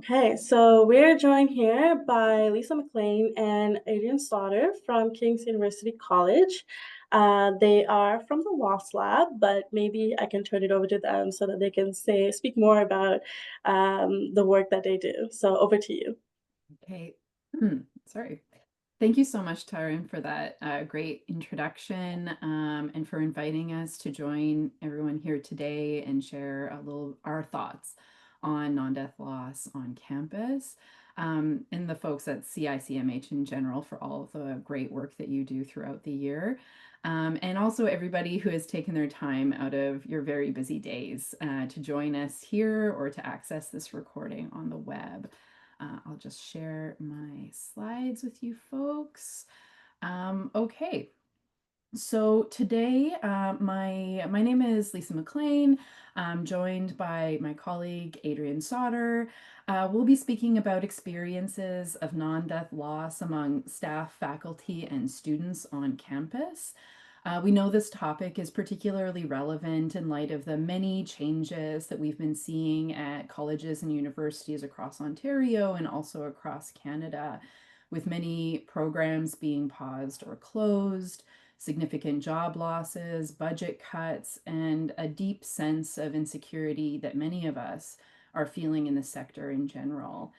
Okay, so we're joined here by Lisa McLean and Adrienne Sauder from King's University College. They are from the Lost Lab, but maybe I can turn it over to them so that they can speak more about the work that they do. So over to you. Okay. Sorry. Thank you so much, Taryn, for that great introduction and for inviting us to join everyone here today and share a little our thoughts on non-death loss on campus and the folks at CICMH in general for all of the great work that you do throughout the year. And also everybody who has taken their time out of your very busy days to join us here or to access this recording on the web. I'll just share my slides with you folks. Okay, so today my name is Lisa McLean. I'm joined by my colleague Adrienne Sauder. We'll be speaking about experiences of non-death loss among staff, faculty, and students on campus. We know this topic is particularly relevant in light of the many changes that we've been seeing at colleges and universities across Ontario and also across Canada, with many programs being paused or closed, significant job losses, budget cuts, and a deep sense of insecurity that many of us are feeling in the sector in general.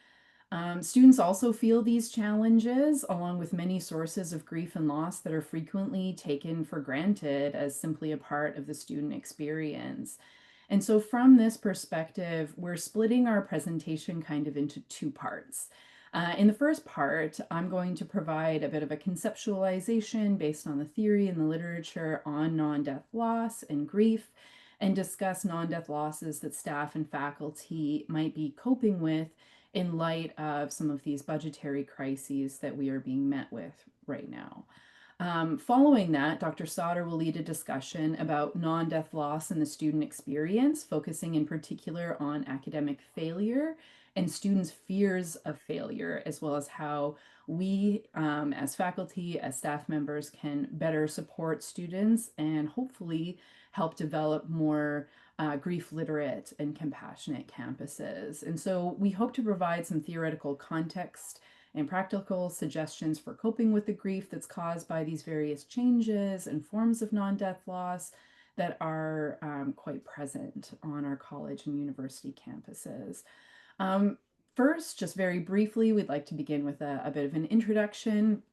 Students also feel these challenges, along with many sources of grief and loss that are frequently taken for granted as simply a part of the student experience. And so, from this perspective, we're splitting our presentation kind of into two parts. In the first part, I'm going to provide a bit of a conceptualization based on the theory and the literature on non death loss and grief, and discuss non death losses that staff and faculty might be coping with in light of some of these budgetary crises that we are being met with right now. Following that, Dr. Sauder will lead a discussion about non-death loss and the student experience, focusing in particular on academic failure and students' fears of failure, as well as how we, as faculty, as staff members, can better support students and hopefully help develop more grief literate and compassionate campuses. And so we hope to provide some theoretical context and practical suggestions for coping with the grief that's caused by these various changes and forms of non death loss that are quite present on our college and university campuses. Um, First, just very briefly, we'd like to begin with a bit of an introduction.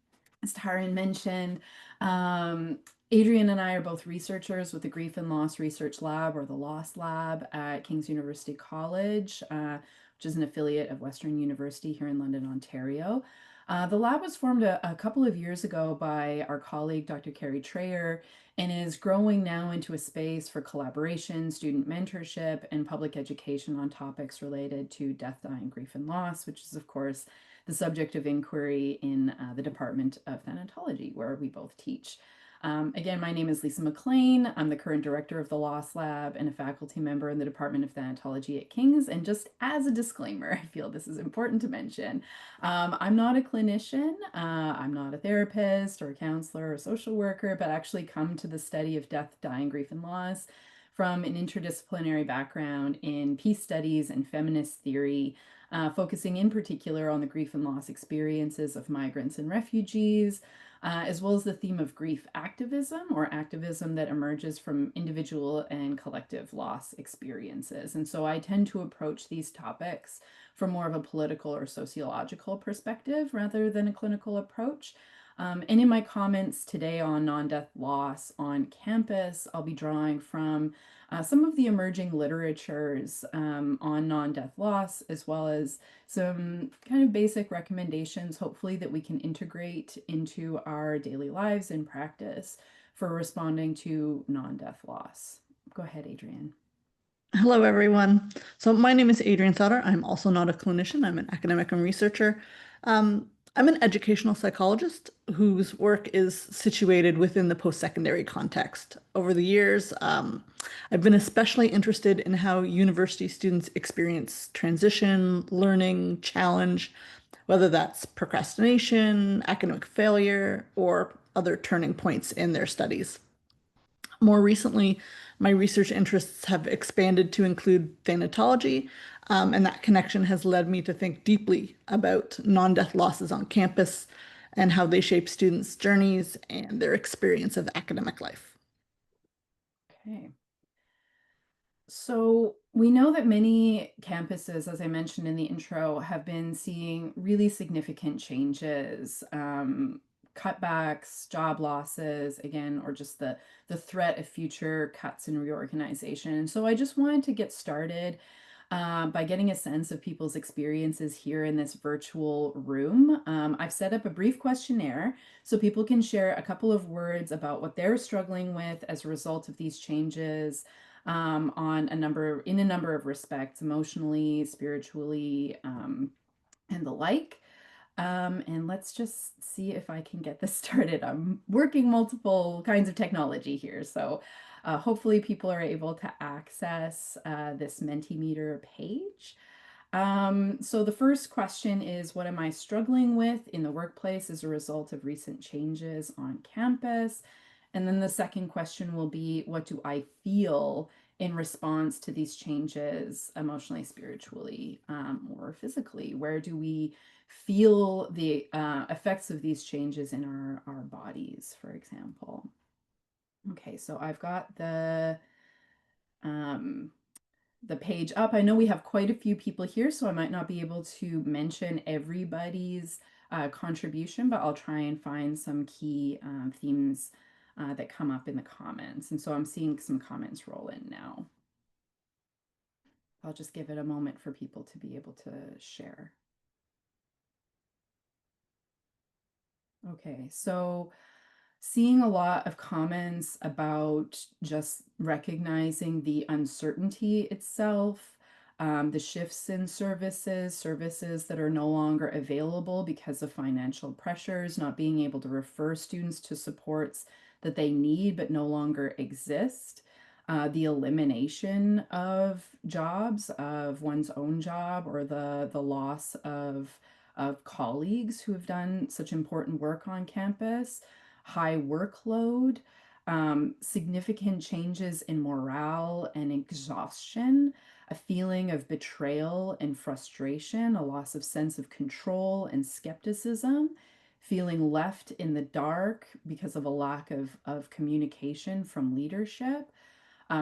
As Taryn mentioned, Adrienne and I are both researchers with the Grief and Loss Research Lab, or the Loss Lab, at King's University College, which is an affiliate of Western University here in London, Ontario. The lab was formed a couple of years ago by our colleague, Dr. Carrie Trayer, and is growing now into a space for collaboration, student mentorship, and public education on topics related to death, dying, grief, and loss, which is, of course, the subject of inquiry in the Department of Thanatology, where we both teach. Again, my name is Lisa McLean. I'm the current director of the Loss Lab and a faculty member in the Department of Thanatology at King's. And just as a disclaimer, I feel this is important to mention. I'm not a clinician. I'm not a therapist or a counselor or a social worker, but actually come to the study of death, dying, grief, and loss from an interdisciplinary background in peace studies and feminist theory, focusing in particular on the grief and loss experiences of migrants and refugees, as well as the theme of grief activism, or activism that emerges from individual and collective loss experiences. And so I tend to approach these topics from more of a political or sociological perspective rather than a clinical approach. And in my comments today on non-death loss on campus, I'll be drawing from some of the emerging literatures on non-death loss, as well as some kind of basic recommendations, hopefully, that we can integrate into our daily lives and practice for responding to non-death loss. Go ahead, Adrienne. Hello, everyone. So my name is Adrienne Sauder. I'm also not a clinician. I'm an academic and researcher. I'm an educational psychologist whose work is situated within the post-secondary context. Over the years, I've been especially interested in how university students experience transition, learning, challenge, whether that's procrastination, academic failure, or other turning points in their studies. More recently, my research interests have expanded to include thanatology, and that connection has led me to think deeply about non-death losses on campus and how they shape students' journeys and their experience of academic life. Okay. So we know that many campuses, as I mentioned in the intro, have been seeing really significant changes, cutbacks, job losses, again, or just the threat of future cuts and reorganization. And so I just wanted to get started by getting a sense of people's experiences here in this virtual room. I've set up a brief questionnaire so people can share a couple of words about what they're struggling with as a result of these changes on in a number of respects, emotionally, spiritually, and the like. And let's just see if I can get this started. I'm working multiple kinds of technology here, so hopefully people are able to access this Mentimeter page. So the first question is, what am I struggling with in the workplace as a result of recent changes on campus? And then the second question will be, what do I feel in response to these changes emotionally, spiritually, or physically? Where do we feel the effects of these changes in our bodies, for example? Okay, so I've got um, the page up. I know we have quite a few people here, so I might not be able to mention everybody's contribution, but I'll try and find some key themes that come up in the comments. And so I'm seeing some comments roll in now. I'll just give it a moment for people to be able to share. Okay, so seeing a lot of comments about just recognizing the uncertainty itself, the shifts in services that are no longer available because of financial pressures, not being able to refer students to supports that they need but no longer exist, the elimination of jobs, of one's own job, or the loss of colleagues who have done such important work on campus, high workload, significant changes in morale and exhaustion, a feeling of betrayal and frustration, a loss of sense of control and skepticism, feeling left in the dark because of a lack of communication from leadership,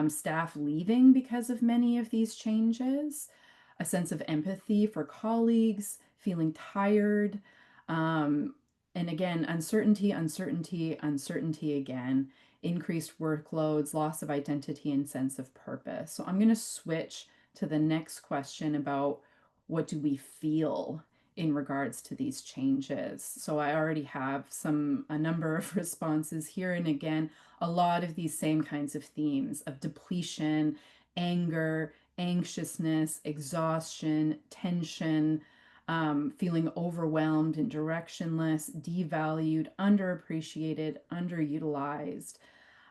staff leaving because of many of these changes, a sense of empathy for colleagues, feeling tired, and again, uncertainty, uncertainty, uncertainty again, increased workloads, loss of identity and sense of purpose. So I'm going to switch to the next question about what do we feel in regards to these changes. So I already have a number of responses here. And again, a lot of these same kinds of themes of depletion, anger, anxiousness, exhaustion, tension, feeling overwhelmed and directionless, devalued, underappreciated, underutilized,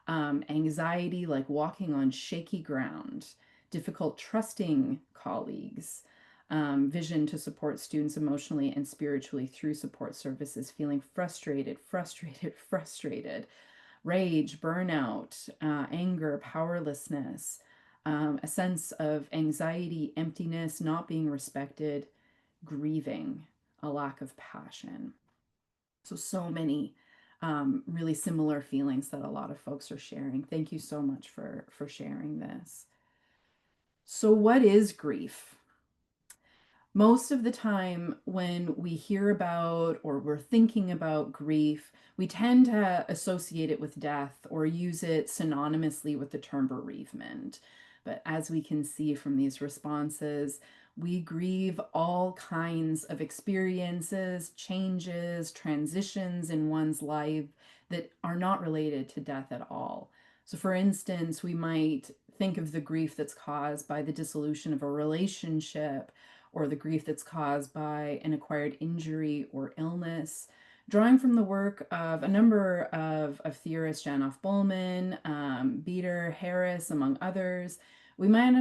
anxiety like walking on shaky ground, difficult trusting colleagues, vision to support students emotionally and spiritually through support services, feeling frustrated, frustrated, frustrated, rage, burnout, anger, powerlessness, a sense of anxiety, emptiness, not being respected, grieving, a lack of passion. So many really similar feelings that a lot of folks are sharing. Thank you so much for sharing this. So what is grief? Most of the time when we hear about or we're thinking about grief, we tend to associate it with death or use it synonymously with the term bereavement. But as we can see from these responses, we grieve all kinds of experiences, changes, transitions in one's life that are not related to death at all. So, for instance, we might think of the grief that's caused by the dissolution of a relationship or the grief that's caused by an acquired injury or illness. Drawing from the work of a number of theorists, Janoff Bowman, Beater, Harris, among others, we might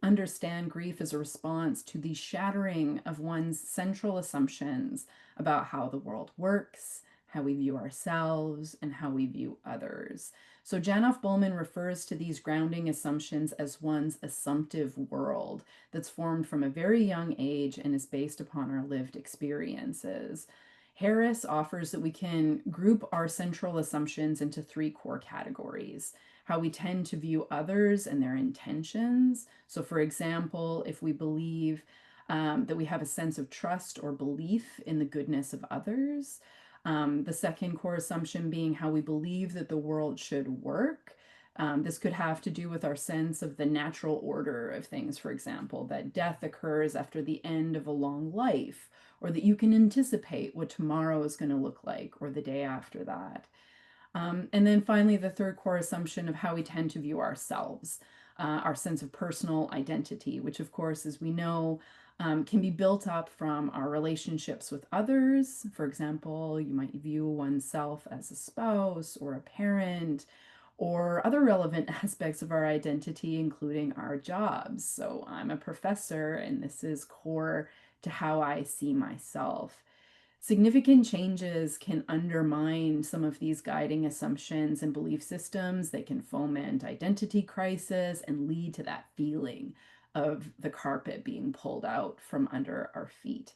understand grief as a response to the shattering of one's central assumptions about how the world works, how we view ourselves, and how we view others. So Janoff Bowman refers to these grounding assumptions as one's assumptive world that's formed from a very young age and is based upon our lived experiences. Harris offers that we can group our central assumptions into three core categories: how we tend to view others and their intentions. So, for example, if we believe that we have a sense of trust or belief in the goodness of others. The second core assumption being how we believe that the world should work. This could have to do with our sense of the natural order of things, for example, that death occurs after the end of a long life, or that you can anticipate what tomorrow is going to look like, or the day after that. And then finally, the third core assumption of how we tend to view ourselves, our sense of personal identity, which, of course, as we know, can be built up from our relationships with others. For example, you might view oneself as a spouse or a parent, or other relevant aspects of our identity, including our jobs. So I'm a professor, and this is core to how I see myself. Significant changes can undermine some of these guiding assumptions and belief systems. They can foment identity crisis and lead to that feeling of the carpet being pulled out from under our feet.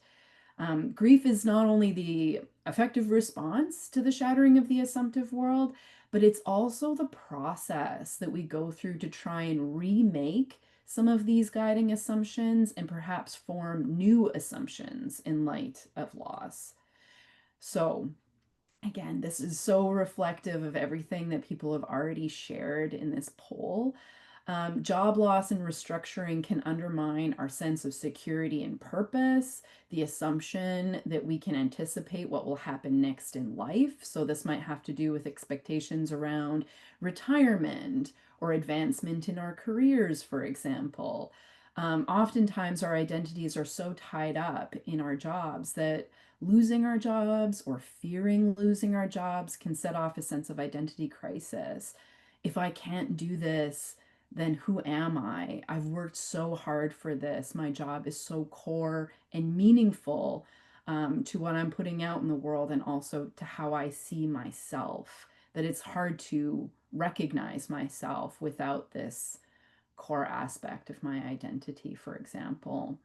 Grief is not only the effective response to the shattering of the assumptive world, but it's also the process that we go through to try and remake some of these guiding assumptions and perhaps form new assumptions in light of loss. So, again, this is so reflective of everything that people have already shared in this poll. Job loss and restructuring can undermine our sense of security and purpose, the assumption that we can anticipate what will happen next in life. So, this might have to do with expectations around retirement or advancement in our careers, for example. Oftentimes, our identities are so tied up in our jobs that losing our jobs or fearing losing our jobs can set off a sense of identity crisis. If I can't do this, then who am I? I've worked so hard for this. My job is so core and meaningful to what I'm putting out in the world and also to how I see myself, that it's hard to recognize myself without this core aspect of my identity, for example.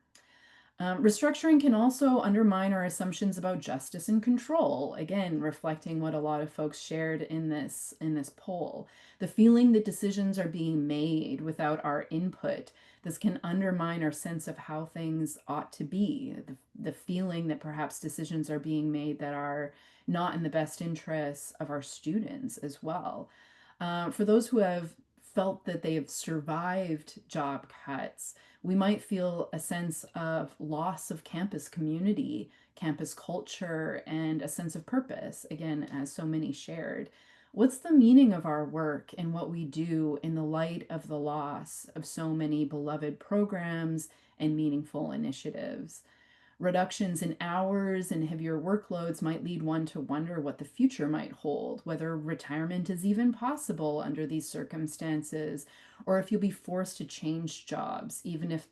Restructuring can also undermine our assumptions about justice and control. Again, reflecting what a lot of folks shared in this poll. The feeling that decisions are being made without our input. This can undermine our sense of how things ought to be. The feeling that perhaps decisions are being made that are not in the best interests of our students as well. For those who have felt that they have survived job cuts, we might feel a sense of loss of campus community, campus culture, and a sense of purpose, again, as so many shared. What's the meaning of our work and what we do in the light of the loss of so many beloved programs and meaningful initiatives? Reductions in hours and heavier workloads might lead one to wonder what the future might hold, whether retirement is even possible under these circumstances, or if you'll be forced to change jobs, even if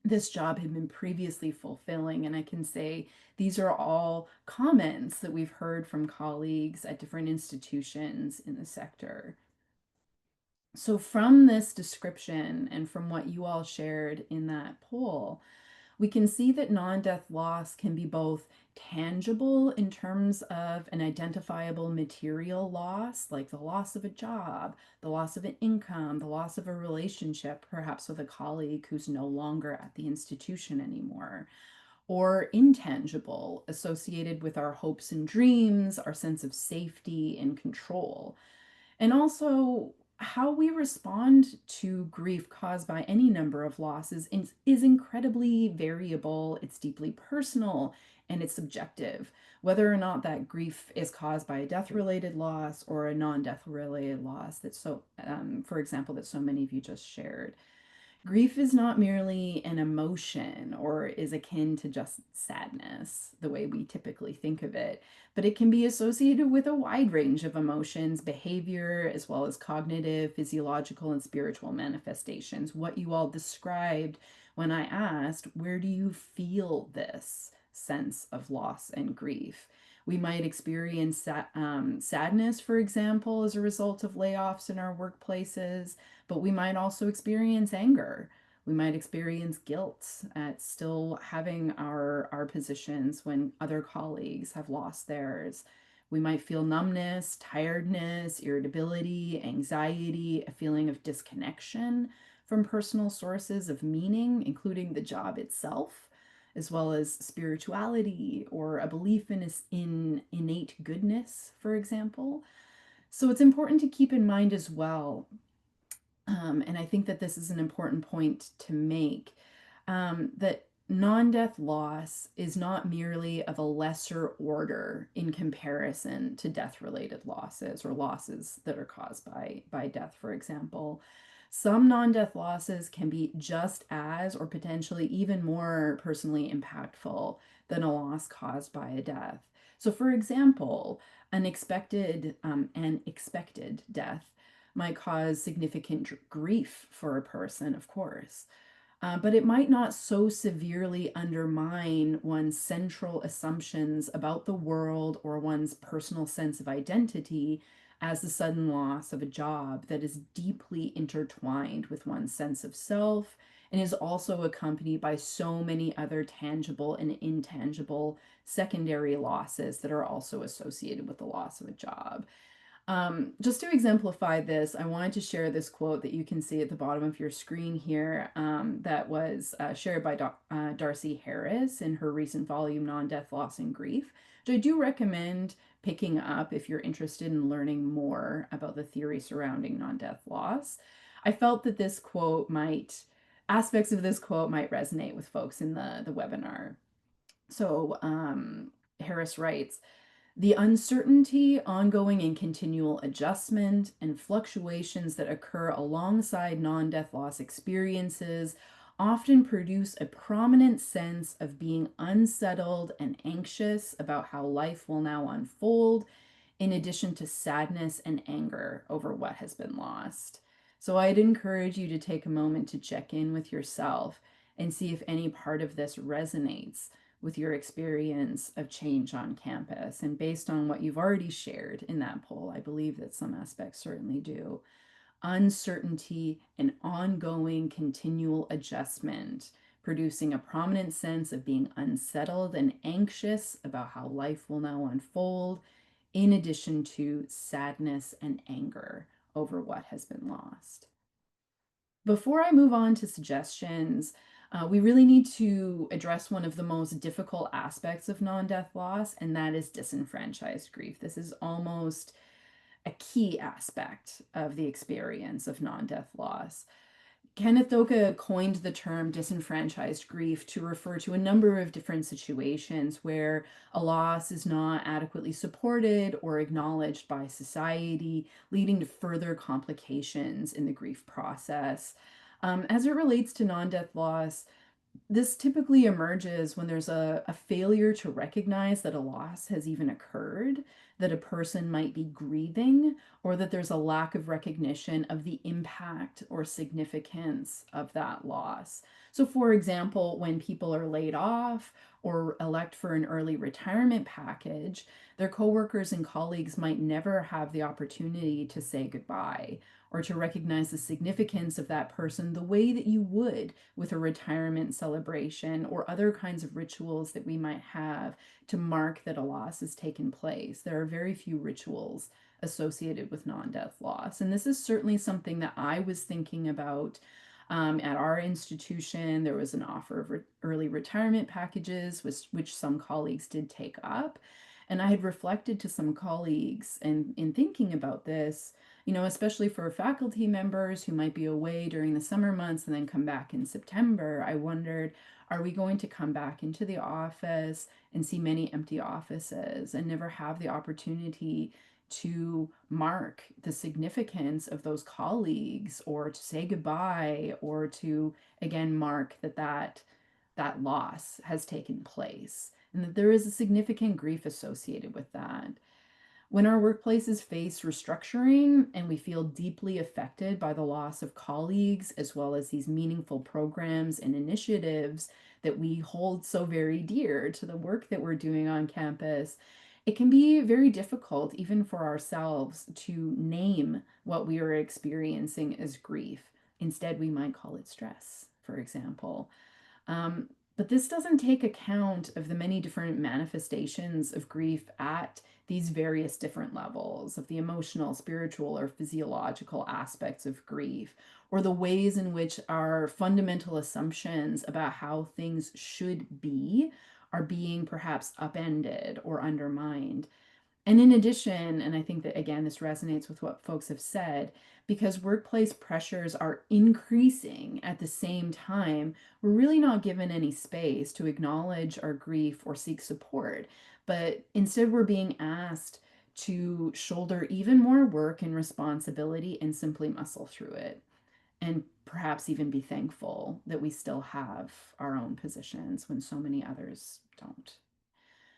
this job had been previously fulfilling. And I can say these are all comments that we've heard from colleagues at different institutions in the sector. So, from this description and from what you all shared in that poll, we can see that non-death loss can be both tangible in terms of an identifiable material loss, like the loss of a job, the loss of an income, the loss of a relationship, perhaps with a colleague who's no longer at the institution anymore, or intangible, associated with our hopes and dreams, our sense of safety and control. And also, how we respond to grief caused by any number of losses is incredibly variable, it's deeply personal, and it's subjective. Whether or not that grief is caused by a death-related loss or a non-death-related loss that for example, that so many of you just shared. Grief is not merely an emotion or is akin to just sadness, the way we typically think of it, but it can be associated with a wide range of emotions, behavior, as well as cognitive, physiological, and spiritual manifestations. What you all described when I asked, where do you feel this sense of loss and grief? We might experience sadness, for example, as a result of layoffs in our workplaces, but we might also experience anger. We might experience guilt at still having our positions when other colleagues have lost theirs. We might feel numbness, tiredness, irritability, anxiety, a feeling of disconnection from personal sources of meaning, including the job itself, as well as spirituality or a belief in innate goodness, for example. So it's important to keep in mind as well, and I think that this is an important point to make, that non-death loss is not merely of a lesser order in comparison to death-related losses or losses that are caused by death, for example. Some non-death losses can be just as or potentially even more personally impactful than a loss caused by a death. So, for example, an expected death might cause significant grief for a person, of course, but it might not so severely undermine one's central assumptions about the world or one's personal sense of identity as the sudden loss of a job that is deeply intertwined with one's sense of self and is also accompanied by so many other tangible and intangible secondary losses that are also associated with the loss of a job. Just to exemplify this, I wanted to share this quote that you can see at the bottom of your screen here, that was shared by Darcy Harris in her recent volume, Non-Death, Loss, and Grief, which I do recommend picking up if you're interested in learning more about the theory surrounding non-death loss. I felt that aspects of this quote might resonate with folks in the webinar. So Harris writes, the uncertainty, ongoing and continual adjustment, and fluctuations that occur alongside non-death loss experiences often produce a prominent sense of being unsettled and anxious about how life will now unfold, in addition to sadness and anger over what has been lost. So I'd encourage you to take a moment to check in with yourself and see if any part of this resonates with your experience of change on campus. And based on what you've already shared in that poll, I believe that some aspects certainly do. Uncertainty and ongoing continual adjustment, producing a prominent sense of being unsettled and anxious about how life will now unfold, in addition to sadness and anger over what has been lost. Before I move on to suggestions, we really need to address one of the most difficult aspects of non-death loss, and that is disenfranchised grief. This is almost a key aspect of the experience of non-death loss. Kenneth Doka coined the term disenfranchised grief to refer to a number of different situations where a loss is not adequately supported or acknowledged by society, leading to further complications in the grief process. As it relates to non-death loss, this typically emerges when there's a failure to recognize that a loss has even occurred, that a person might be grieving, or that there's a lack of recognition of the impact or significance of that loss. So, for example, when people are laid off or elect for an early retirement package, their coworkers and colleagues might never have the opportunity to say goodbye or to recognize the significance of that person the way that you would with a retirement celebration or other kinds of rituals that we might have to mark that a loss has taken place. There are very few rituals associated with non-death loss. And this is certainly something that I was thinking about at our institution. There was an offer of early retirement packages, which some colleagues did take up. And I had reflected to some colleagues, and in thinking about this, especially for faculty members who might be away during the summer months and then come back in September, I wondered, are we going to come back into the office and see many empty offices and never have the opportunity to mark the significance of those colleagues or to say goodbye or to, again, mark that loss has taken place and that there is a significant grief associated with that. When our workplaces face restructuring and we feel deeply affected by the loss of colleagues, as well as these meaningful programs and initiatives that we hold so very dear to the work that we're doing on campus, it can be very difficult, even for ourselves, to name what we are experiencing as grief. Instead, we might call it stress, for example. But this doesn't take account of the many different manifestations of grief at these various different levels of the emotional, spiritual, or physiological aspects of grief, or the ways in which our fundamental assumptions about how things should be are being perhaps upended or undermined. And in addition, and I think that again, this resonates with what folks have said, because workplace pressures are increasing at the same time, we're really not given any space to acknowledge our grief or seek support. But instead, we're being asked to shoulder even more work and responsibility and simply muscle through it. And perhaps even be thankful that we still have our own positions when so many others don't.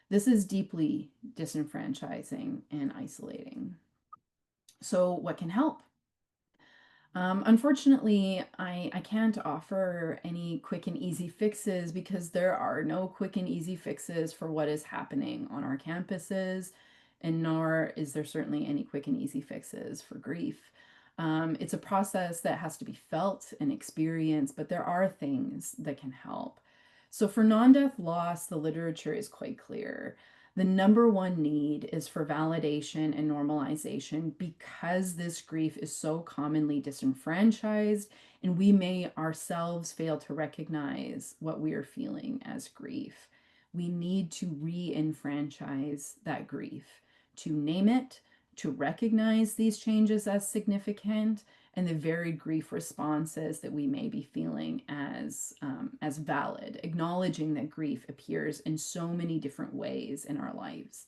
This is deeply disenfranchising and isolating. So, what can help? Unfortunately, I can't offer any quick and easy fixes because there are no quick and easy fixes for what is happening on our campuses, and nor is there certainly any quick and easy fixes for grief. It's a process that has to be felt and experienced, but there are things that can help. So, for non death loss, the literature is quite clear. The number one need is for validation and normalization because this grief is so commonly disenfranchised, and we may ourselves fail to recognize what we are feeling as grief. We need to re enfranchise that grief, to name it, to recognize these changes as significant, and the varied grief responses that we may be feeling as valid, acknowledging that grief appears in so many different ways in our lives.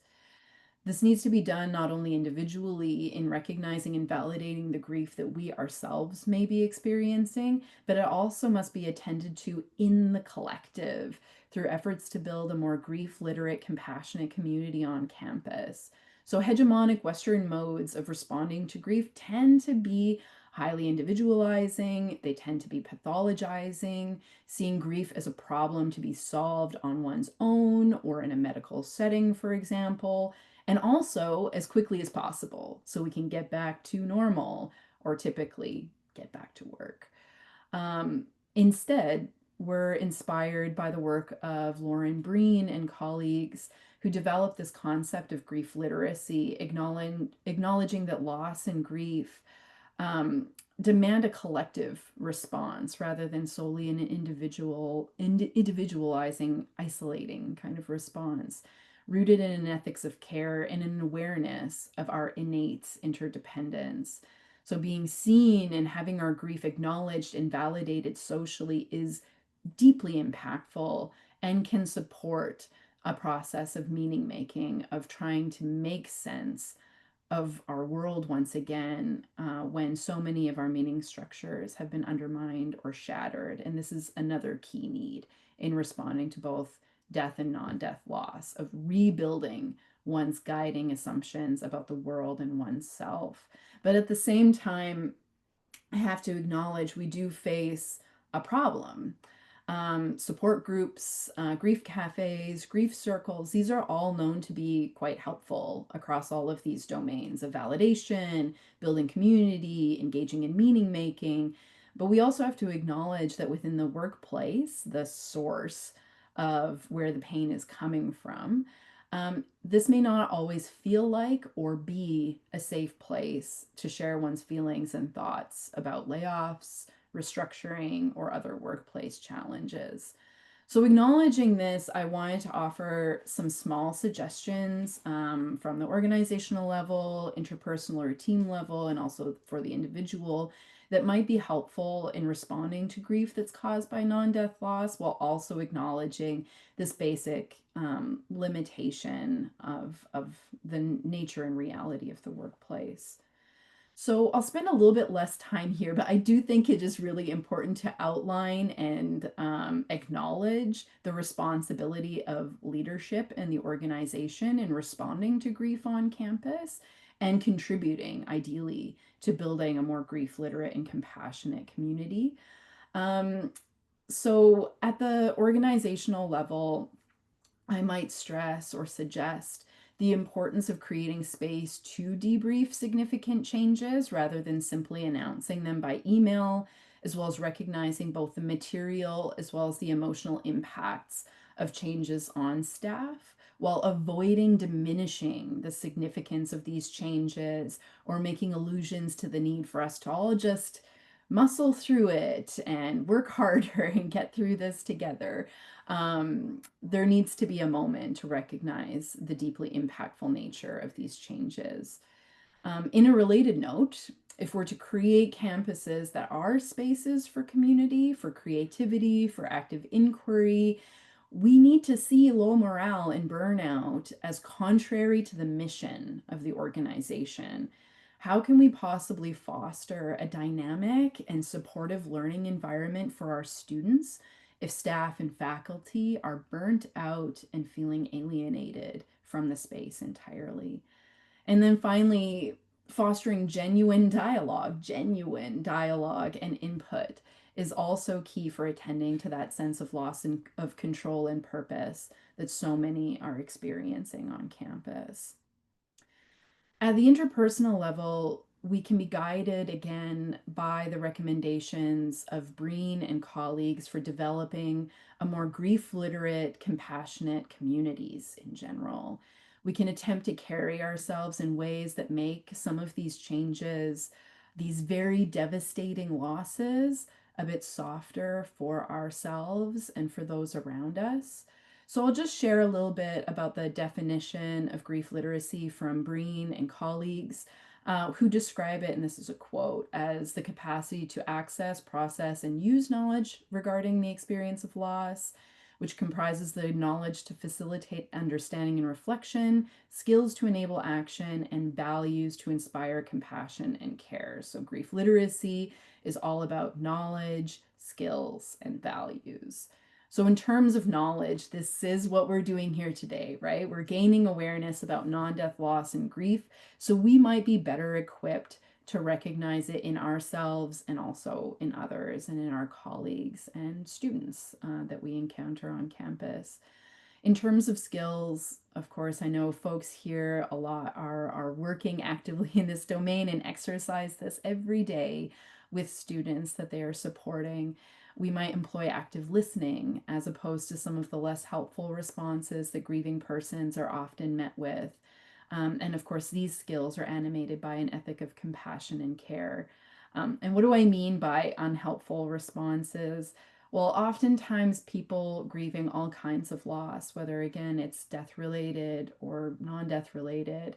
This needs to be done not only individually in recognizing and validating the grief that we ourselves may be experiencing, but it also must be attended to in the collective through efforts to build a more grief literate, compassionate community on campus. So, hegemonic Western modes of responding to grief tend to be highly individualizing, they tend to be pathologizing, seeing grief as a problem to be solved on one's own or in a medical setting, for example, and also as quickly as possible so we can get back to normal or typically get back to work. Instead, we're inspired by the work of Lauren Breen and colleagues who developed this concept of grief literacy, acknowledging that loss and grief um, demand a collective response rather than solely an individualizing, isolating kind of response, rooted in an ethics of care and an awareness of our innate interdependence. So, being seen and having our grief acknowledged and validated socially is deeply impactful and can support a process of meaning making, of trying to make sense of our world once again when so many of our meaning structures have been undermined or shattered. And this is another key need in responding to both death and non death loss, of rebuilding one's guiding assumptions about the world and oneself. But at the same time, I have to acknowledge we do face a problem. Support groups, grief cafes, grief circles, these are all known to be quite helpful across all of these domains of validation, building community, engaging in meaning making. But we also have to acknowledge that within the workplace, the source of where the pain is coming from, this may not always feel like or be a safe place to share one's feelings and thoughts about layoffs, restructuring, or other workplace challenges. So, acknowledging this, I wanted to offer some small suggestions from the organizational level, interpersonal or team level, and also for the individual that might be helpful in responding to grief that's caused by non death loss while also acknowledging this basic limitation of the nature and reality of the workplace. So I'll spend a little bit less time here, but I do think it is really important to outline and acknowledge the responsibility of leadership and the organization in responding to grief on campus and contributing, ideally, to building a more grief literate and compassionate community. Um, so at the organizational level, I might stress or suggest the importance of creating space to debrief significant changes rather than simply announcing them by email, as well as recognizing both the material as well as the emotional impacts of changes on staff, while avoiding diminishing the significance of these changes or making allusions to the need for us to all just muscle through it and work harder and get through this together. There needs to be a moment to recognize the deeply impactful nature of these changes. In a related note, if we're to create campuses that are spaces for community, for creativity, for active inquiry, we need to see low morale and burnout as contrary to the mission of the organization. How can we possibly foster a dynamic and supportive learning environment for our students if staff and faculty are burnt out and feeling alienated from the space entirely? And then finally, fostering genuine dialogue and input is also key for attending to that sense of loss of control and purpose that so many are experiencing on campus. At the interpersonal level, we can be guided again by the recommendations of Breen and colleagues for developing a more grief literate, compassionate communities in general. We can attempt to carry ourselves in ways that make some of these changes, these very devastating losses, a bit softer for ourselves and for those around us. So I'll just share a little bit about the definition of grief literacy from Breen and colleagues, who describe it, and this is a quote, as the capacity to access, process, and use knowledge regarding the experience of loss, which comprises the knowledge to facilitate understanding and reflection, skills to enable action, and values to inspire compassion and care. So grief literacy is all about knowledge, skills, and values. So in terms of knowledge, this is what we're doing here today, right? We're gaining awareness about non-death loss and grief, so we might be better equipped to recognize it in ourselves and also in others and in our colleagues and students that we encounter on campus. In terms of skills, of course, I know folks here a lot are working actively in this domain and exercise this every day with students that they are supporting. We might employ active listening as opposed to some of the less helpful responses that grieving persons are often met with. And of course, these skills are animated by an ethic of compassion and care. And what do I mean by unhelpful responses? Well, oftentimes people grieving all kinds of loss, whether again it's death related or non death related,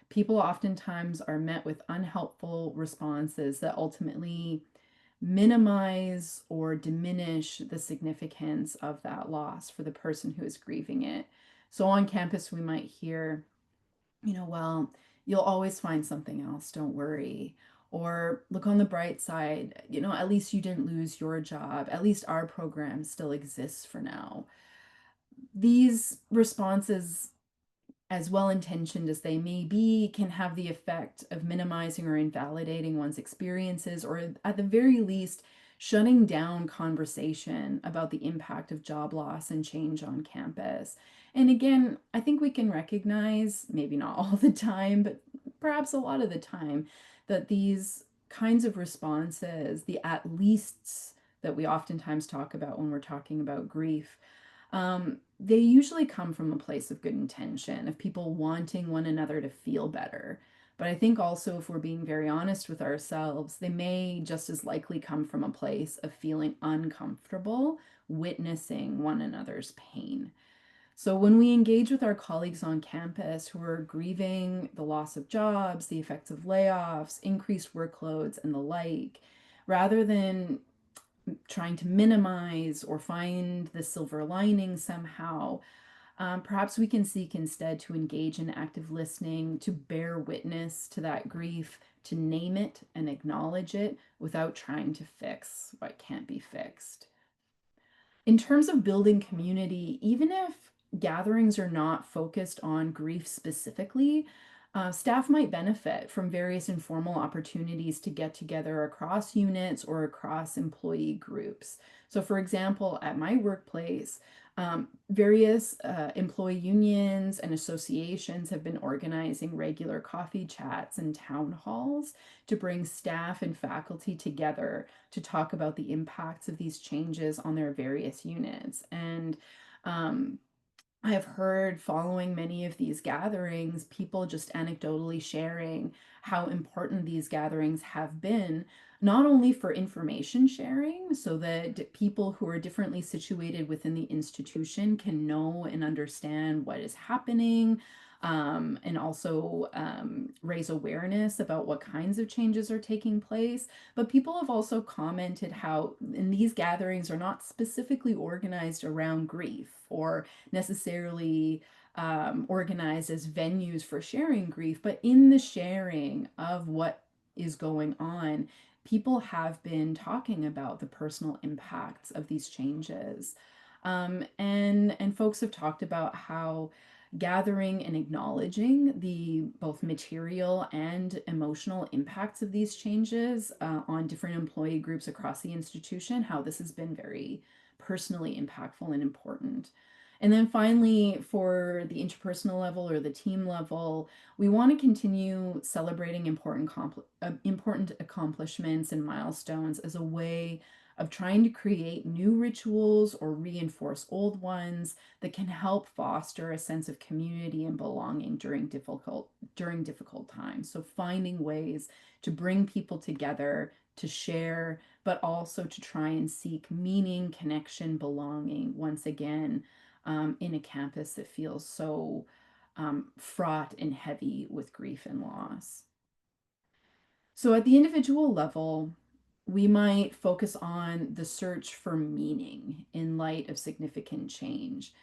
people oftentimes are met with unhelpful responses that ultimately minimize or diminish the significance of that loss for the person who is grieving it. So on campus, we might hear, well, you'll always find something else, don't worry. Or look on the bright side, at least you didn't lose your job. At least our program still exists for now. These responses, as well intentioned as they may be, can have the effect of minimizing or invalidating one's experiences, or at the very least, shutting down conversation about the impact of job loss and change on campus. And again, I think we can recognize, maybe not all the time, but perhaps a lot of the time, that these kinds of responses, the at leasts that we oftentimes talk about when we're talking about grief, they usually come from a place of good intention, of people wanting one another to feel better. But I think also, if we're being very honest with ourselves, they may just as likely come from a place of feeling uncomfortable witnessing one another's pain. So when we engage with our colleagues on campus who are grieving the loss of jobs, the effects of layoffs, increased workloads, and the like, rather than trying to minimize or find the silver lining somehow, perhaps we can seek instead to engage in active listening, to bear witness to that grief, to name it and acknowledge it without trying to fix what can't be fixed. In terms of building community, even if gatherings are not focused on grief specifically, staff might benefit from various informal opportunities to get together across units or across employee groups. So, for example, at my workplace, Various employee unions and associations have been organizing regular coffee chats and town halls to bring staff and faculty together to talk about the impacts of these changes on their various units. And um, I have heard following many of these gatherings, people just anecdotally sharing how important these gatherings have been, not only for information sharing, so that people who are differently situated within the institution can know and understand what is happening, and also raise awareness about what kinds of changes are taking place. But people have also commented how in these gatherings are not specifically organized around grief or necessarily organized as venues for sharing grief, but in the sharing of what is going on, people have been talking about the personal impacts of these changes. And folks have talked about how gathering and acknowledging the both material and emotional impacts of these changes on different employee groups across the institution, how this has been very personally impactful and important. And then finally, for the interpersonal level or the team level, we want to continue celebrating important accomplishments and milestones as a way of trying to create new rituals or reinforce old ones that can help foster a sense of community and belonging during difficult times. So finding ways to bring people together to share, but also to try and seek meaning, connection, belonging once again in a campus that feels so fraught and heavy with grief and loss. So at the individual level, we might focus on the search for meaning in light of significant change.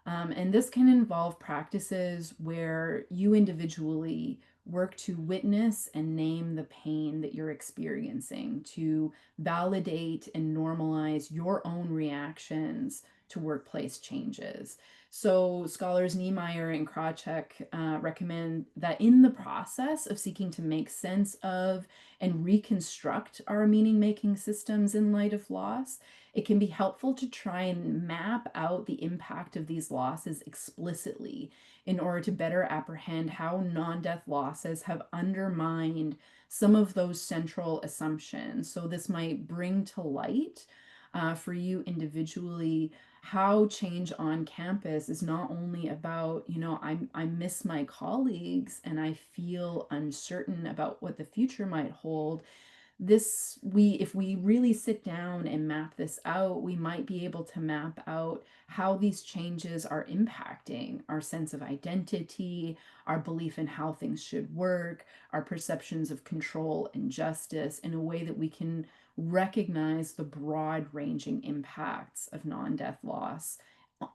And this can involve practices where you individually work to witness and name the pain that you're experiencing, to validate and normalize your own reactions to workplace changes. So, scholars Niemeyer and Krawcheck recommend that in the process of seeking to make sense of and reconstruct our meaning making systems in light of loss, it can be helpful to try and map out the impact of these losses explicitly in order to better apprehend how non-death losses have undermined some of those central assumptions. So this might bring to light for you individually how change on campus is not only about, I miss my colleagues and I feel uncertain about what the future might hold. If we really sit down and map this out, we might be able to map out how these changes are impacting our sense of identity, our belief in how things should work, our perceptions of control and justice in a way that we can recognize the broad ranging impacts of non-death loss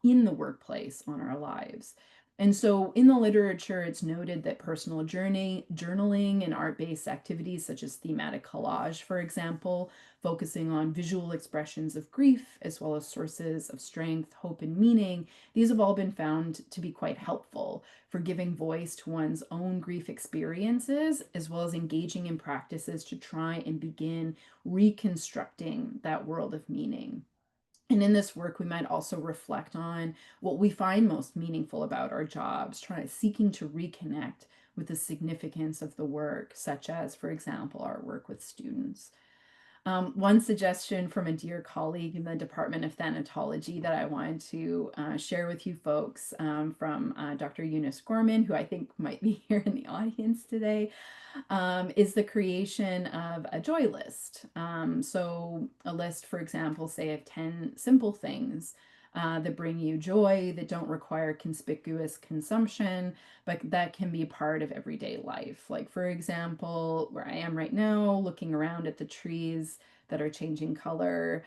in the workplace on our lives. And so in the literature, it's noted that personal journaling, and art-based activities such as thematic collage, for example, focusing on visual expressions of grief, as well as sources of strength, hope, and meaning, these have all been found to be quite helpful for giving voice to one's own grief experiences, as well as engaging in practices to try and begin reconstructing that world of meaning. And in this work, we might also reflect on what we find most meaningful about our jobs, seeking to reconnect with the significance of the work, such as, for example, our work with students. One suggestion from a dear colleague in the Department of Thanatology that I wanted to share with you folks from Dr. Eunice Gorman, who I think might be here in the audience today, is the creation of a joy list. So a list, for example, say of 10 simple things that bring you joy, that don't require conspicuous consumption, but that can be part of everyday life. Like, for example, where I am right now, looking around at the trees that are changing color,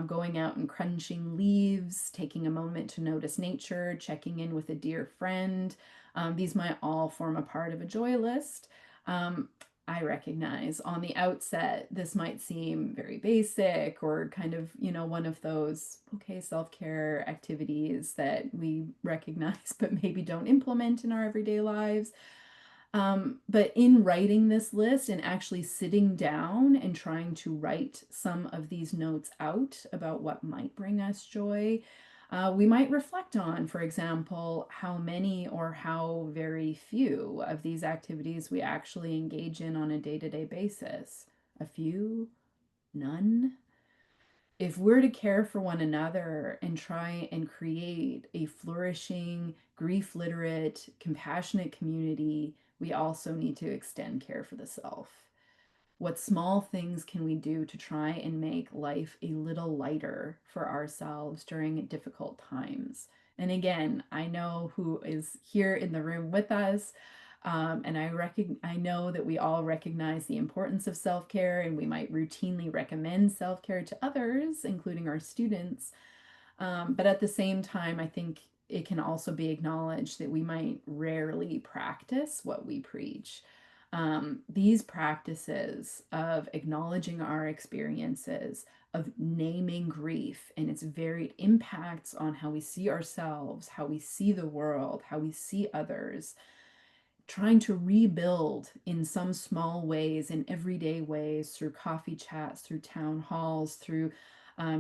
going out and crunching leaves, taking a moment to notice nature, checking in with a dear friend. These might all form a part of a joy list. I recognize on the outset, this might seem very basic or kind of, one of those, okay, self-care activities that we recognize but maybe don't implement in our everyday lives. But in writing this list and actually sitting down and trying to write some of these notes out about what might bring us joy, We might reflect on, for example, how many or how very few of these activities we actually engage in on a day-to-day basis. A few? None? If we're to care for one another and try and create a flourishing, grief literate, compassionate community, we also need to extend care for the self. What small things can we do to try and make life a little lighter for ourselves during difficult times? And again, I know who is here in the room with us. And I know that we all recognize the importance of self-care, and we might routinely recommend self-care to others, including our students. But at the same time, I think it can also be acknowledged that we might rarely practice what we preach. These practices of acknowledging our experiences, of naming grief and its varied impacts on how we see ourselves, how we see the world, how we see others, trying to rebuild in some small ways, in everyday ways, through coffee chats, through town halls, through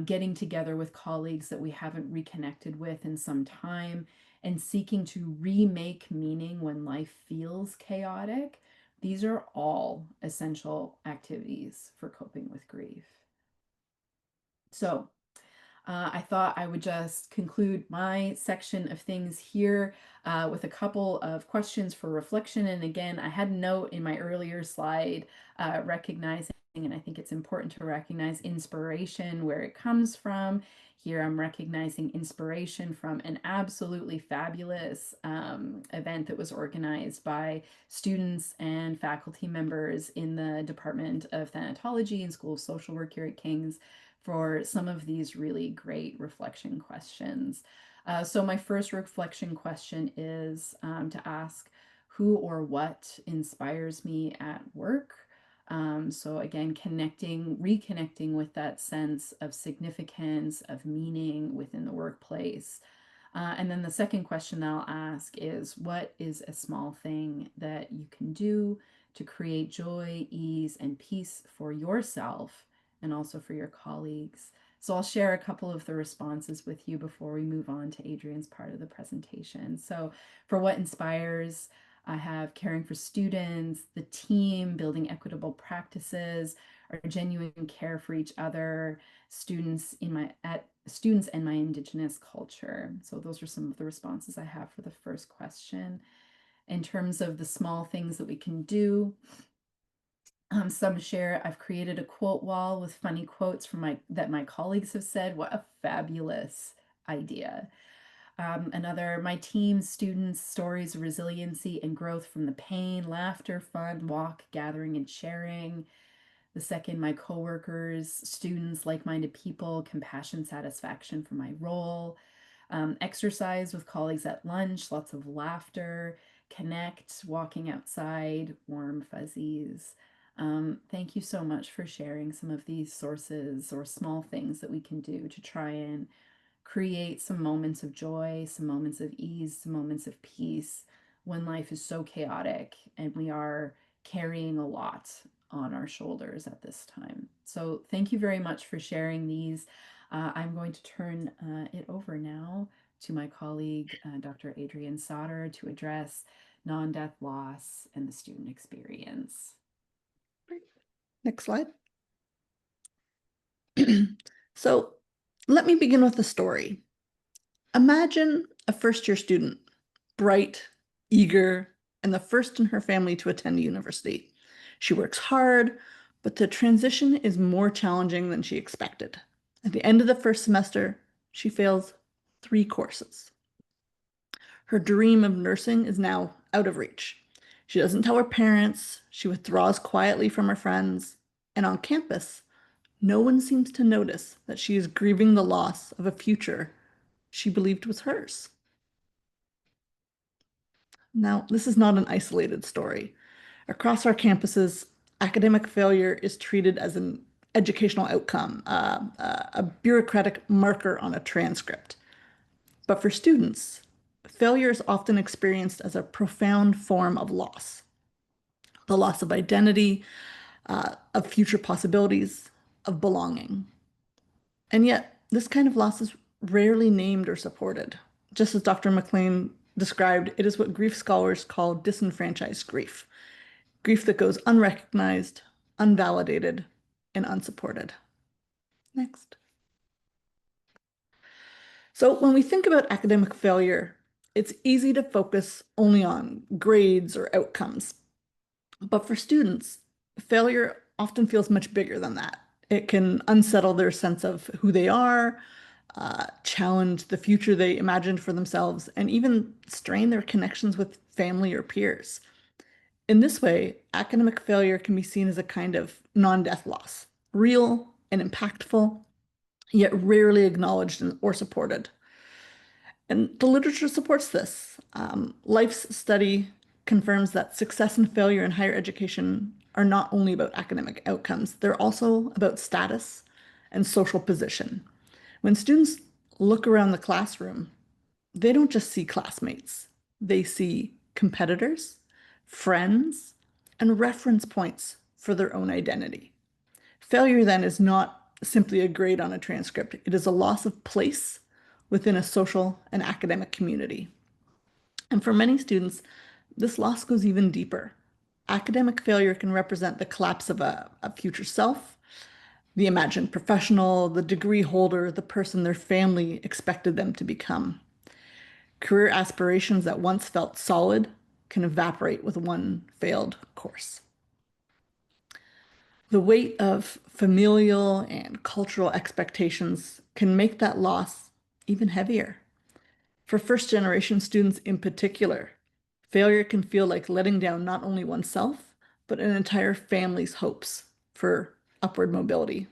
getting together with colleagues that we haven't reconnected with in some time, and seeking to remake meaning when life feels chaotic. These are all essential activities for coping with grief. So, I thought I would just conclude my section of things here with a couple of questions for reflection. And again, I had a note in my earlier slide recognizing, and I think it's important to recognize inspiration, where it comes from. Here I'm recognizing inspiration from an absolutely fabulous event that was organized by students and faculty members in the Department of Thanatology and School of Social Work here at King's, for some of these really great reflection questions. So my first reflection question is to ask, who or what inspires me at work? So again, reconnecting with that sense of significance, of meaning within the workplace. And then the second question that I'll ask is, what is a small thing that you can do to create joy, ease, and peace for yourself and also for your colleagues? So I'll share a couple of the responses with you before we move on to Adrienne's part of the presentation. So for what inspires, I have caring for students, the team, building equitable practices, our genuine care for each other, students and my Indigenous culture. So those are some of the responses I have for the first question. In terms of the small things that we can do, some share, I've created a quote wall with funny quotes that my colleagues have said. What a fabulous idea. Another, my team, students, stories of resiliency and growth from the pain, laughter, fun, walk, gathering, and sharing. The second, my coworkers, students, like-minded people, compassion, satisfaction for my role. Exercise with colleagues at lunch, lots of laughter, connect, walking outside, warm fuzzies. Thank you so much for sharing some of these sources or small things that we can do to try and create some moments of joy, some moments of ease, some moments of peace when life is so chaotic and we are carrying a lot on our shoulders at this time. So thank you very much for sharing these. I'm going to turn it over now to my colleague, Dr. Adrienne Sauder, to address non-death loss and the student experience. Next slide. So let me begin with a story. Imagine a first-year student, bright, eager, and the first in her family to attend university. She works hard, but the transition is more challenging than she expected. At the end of the first semester, she fails 3 courses. Her dream of nursing is now out of reach. She doesn't tell her parents, she withdraws quietly from her friends, and on campus, no one seems to notice that she is grieving the loss of a future she believed was hers. Now, this is not an isolated story. Across our campuses, academic failure is treated as an educational outcome, a bureaucratic marker on a transcript. But for students, failure is often experienced as a profound form of loss. The loss of identity, of future possibilities, of belonging. And yet, this kind of loss is rarely named or supported. Just as Dr. McLean described, it is what grief scholars call disenfranchised grief. Grief that goes unrecognized, unvalidated, and unsupported. Next. So when we think about academic failure, it's easy to focus only on grades or outcomes. But for students, failure often feels much bigger than that. It can unsettle their sense of who they are, challenge the future they imagined for themselves, and even strain their connections with family or peers. In this way, academic failure can be seen as a kind of non-death loss, real and impactful, yet rarely acknowledged or supported. And the literature supports this. Life's study confirms that success and failure in higher education are not only about academic outcomes, they're also about status and social position. When students look around the classroom, they don't just see classmates, they see competitors, friends, and reference points for their own identity. Failure then is not simply a grade on a transcript, it is a loss of place within a social and academic community. And for many students, this loss goes even deeper. Academic failure can represent the collapse of a future self, the imagined professional, the degree holder, the person their family expected them to become. Career aspirations that once felt solid can evaporate with one failed course. The weight of familial and cultural expectations can make that loss even heavier. For first-generation students in particular, failure can feel like letting down not only oneself, but an entire family's hopes for upward mobility.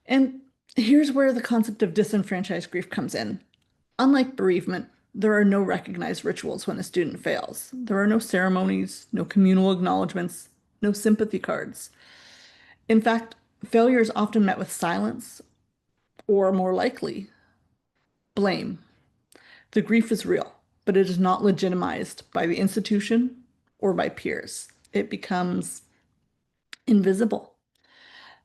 And here's where the concept of disenfranchised grief comes in. Unlike bereavement, there are no recognized rituals when a student fails. There are no ceremonies, no communal acknowledgments, no sympathy cards. In fact, failure is often met with silence or, more likely, blame. The grief is real, but it is not legitimized by the institution or by peers. It becomes invisible.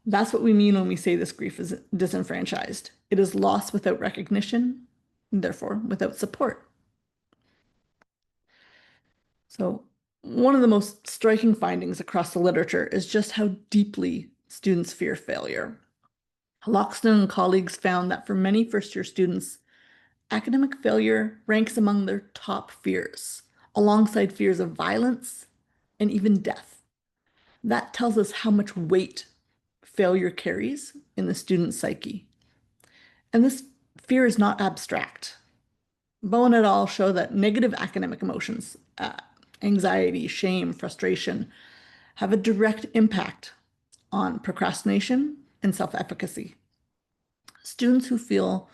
That's what we mean when we say this grief is disenfranchised. It is lost without recognition, and therefore without support. So one of the most striking findings across the literature is just how deeply students fear failure. Loxton and colleagues found that for many first-year students, academic failure ranks among their top fears, alongside fears of violence and even death. That tells us how much weight failure carries in the student psyche. And this fear is not abstract. Bowen et al. Show that negative academic emotions, anxiety, shame, frustration, have a direct impact on procrastination and self-efficacy. Students who feel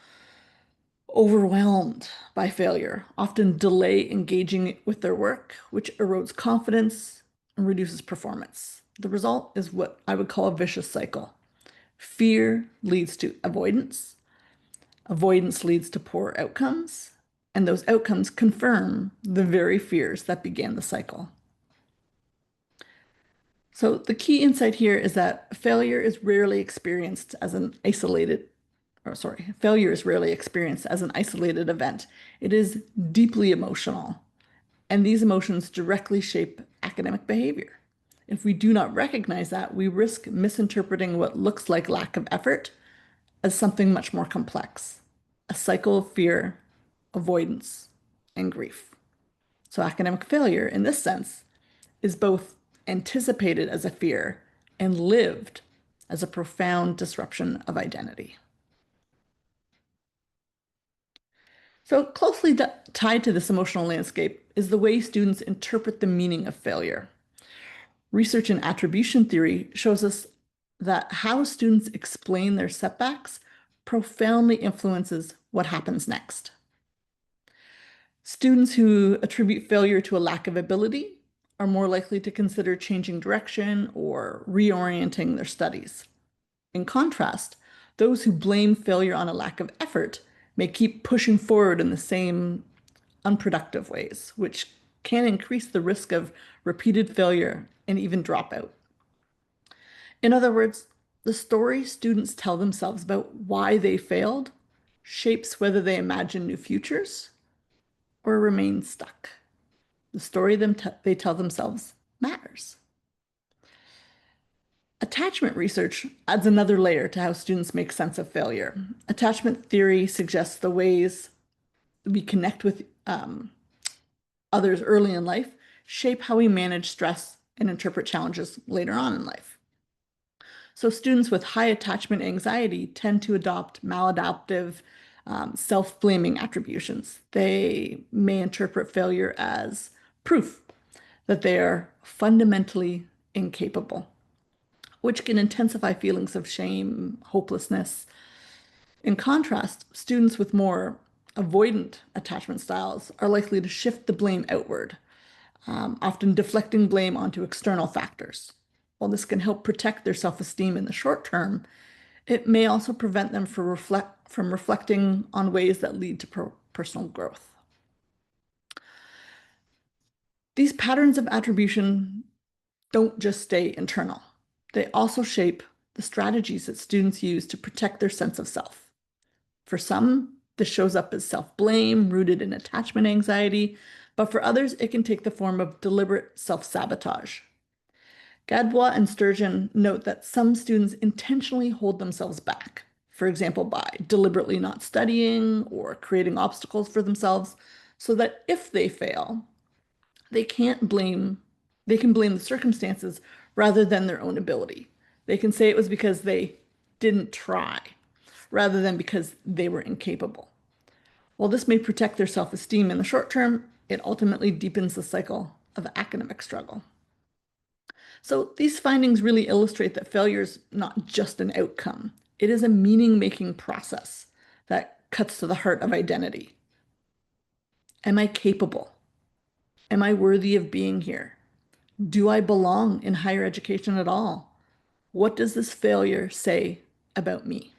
overwhelmed by failure often delay engaging with their work, which erodes confidence and reduces performance. The result is what I would call a vicious cycle. Fear leads to avoidance. Avoidance leads to poor outcomes, and those outcomes confirm the very fears that began the cycle. So the key insight here is that failure is rarely experienced as an isolated event. It is deeply emotional, and these emotions directly shape academic behavior. If we do not recognize that, we risk misinterpreting what looks like lack of effort as something much more complex, a cycle of fear, avoidance, and grief. So academic failure, in this sense, is both anticipated as a fear and lived as a profound disruption of identity. So closely tied to this emotional landscape is the way students interpret the meaning of failure. Research in attribution theory shows us that how students explain their setbacks profoundly influences what happens next. Students who attribute failure to a lack of ability are more likely to consider changing direction or reorienting their studies. In contrast, those who blame failure on a lack of effort may keep pushing forward in the same unproductive ways, which can increase the risk of repeated failure and even dropout. In other words, The story students tell themselves about why they failed shapes whether they imagine new futures or remain stuck. The story they tell themselves matters. Attachment research adds another layer to how students make sense of failure. Attachment theory suggests the ways we connect with others early in life shape how we manage stress and interpret challenges later on in life. So students with high attachment anxiety tend to adopt maladaptive, self-blaming attributions. They may interpret failure as proof that they are fundamentally incapable, which can intensify feelings of shame, hopelessness. In contrast, students with more avoidant attachment styles are likely to shift the blame outward, often deflecting blame onto external factors. While this can help protect their self-esteem in the short term, it may also prevent them from reflecting on ways that lead to personal growth. These patterns of attribution don't just stay internal. They also shape the strategies that students use to protect their sense of self. For some, this shows up as self-blame rooted in attachment anxiety, but for others, it can take the form of deliberate self-sabotage. Gadbois and Sturgeon note that some students intentionally hold themselves back, for example, by deliberately not studying or creating obstacles for themselves, so that if they fail, they can blame the circumstances rather than their own ability. They can say it was because they didn't try, rather than because they were incapable. While this may protect their self-esteem in the short term, it ultimately deepens the cycle of academic struggle. So these findings really illustrate that failure is not just an outcome. It is a meaning-making process that cuts to the heart of identity. Am I capable? Am I worthy of being here? Do I belong in higher education at all? What does this failure say about me?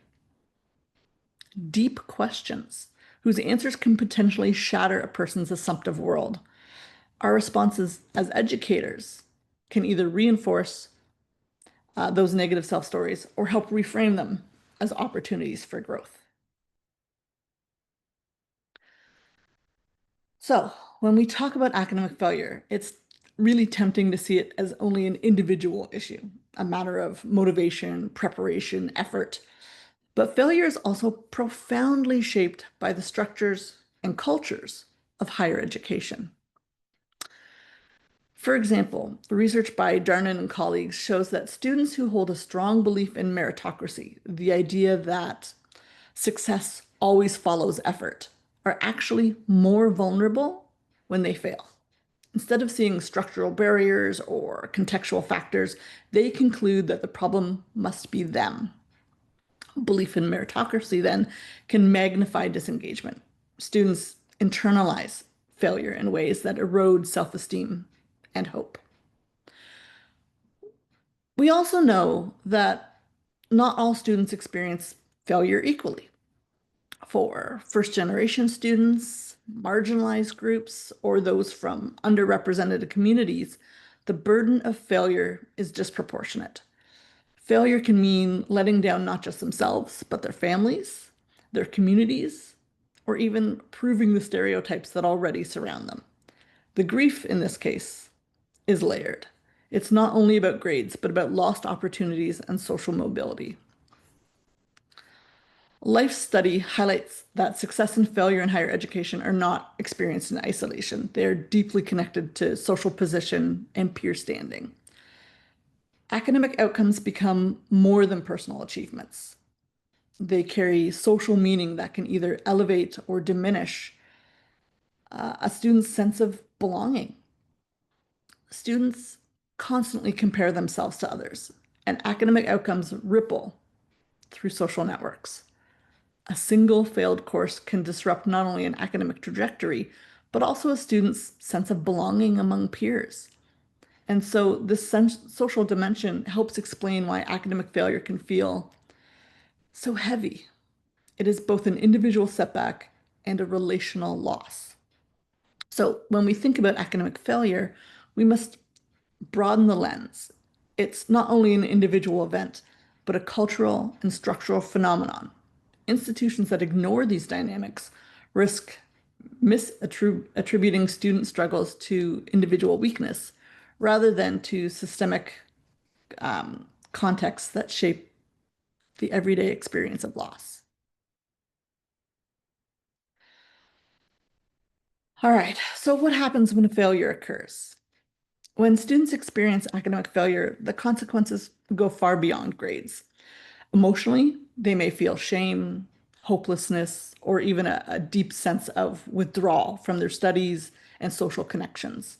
Deep questions whose answers can potentially shatter a person's assumptive world. Our responses as educators can either reinforce those negative self-stories or help reframe them as opportunities for growth. So when we talk about academic failure, it's really tempting to see it as only an individual issue, a matter of motivation, preparation, effort. But failure is also profoundly shaped by the structures and cultures of higher education. For example, research by Darnan and colleagues shows that students who hold a strong belief in meritocracy, the idea that success always follows effort, are actually more vulnerable when they fail. Instead of seeing structural barriers or contextual factors, they conclude that the problem must be them. Belief in meritocracy then can magnify disengagement. Students internalize failure in ways that erode self-esteem and hope. We also know that not all students experience failure equally. For first-generation students, marginalized groups, or those from underrepresented communities, the burden of failure is disproportionate. Failure can mean letting down not just themselves, but their families, their communities, or even proving the stereotypes that already surround them. The grief in this case is layered. It's not only about grades, but about lost opportunities and social mobility. Life study highlights that success and failure in higher education are not experienced in isolation. They are deeply connected to social position and peer standing. Academic outcomes become more than personal achievements. They carry social meaning that can either elevate or diminish a student's sense of belonging. Students constantly compare themselves to others, and academic outcomes ripple through social networks. A single failed course can disrupt not only an academic trajectory, but also a student's sense of belonging among peers. And so this social dimension helps explain why academic failure can feel so heavy. It is both an individual setback and a relational loss. So when we think about academic failure, we must broaden the lens. It's not only an individual event, but a cultural and structural phenomenon. Institutions that ignore these dynamics risk misattributing student struggles to individual weakness rather than to systemic contexts that shape the everyday experience of loss. All right, so what happens when a failure occurs? When students experience academic failure, the consequences go far beyond grades. Emotionally, they may feel shame, hopelessness, or even a deep sense of withdrawal from their studies and social connections.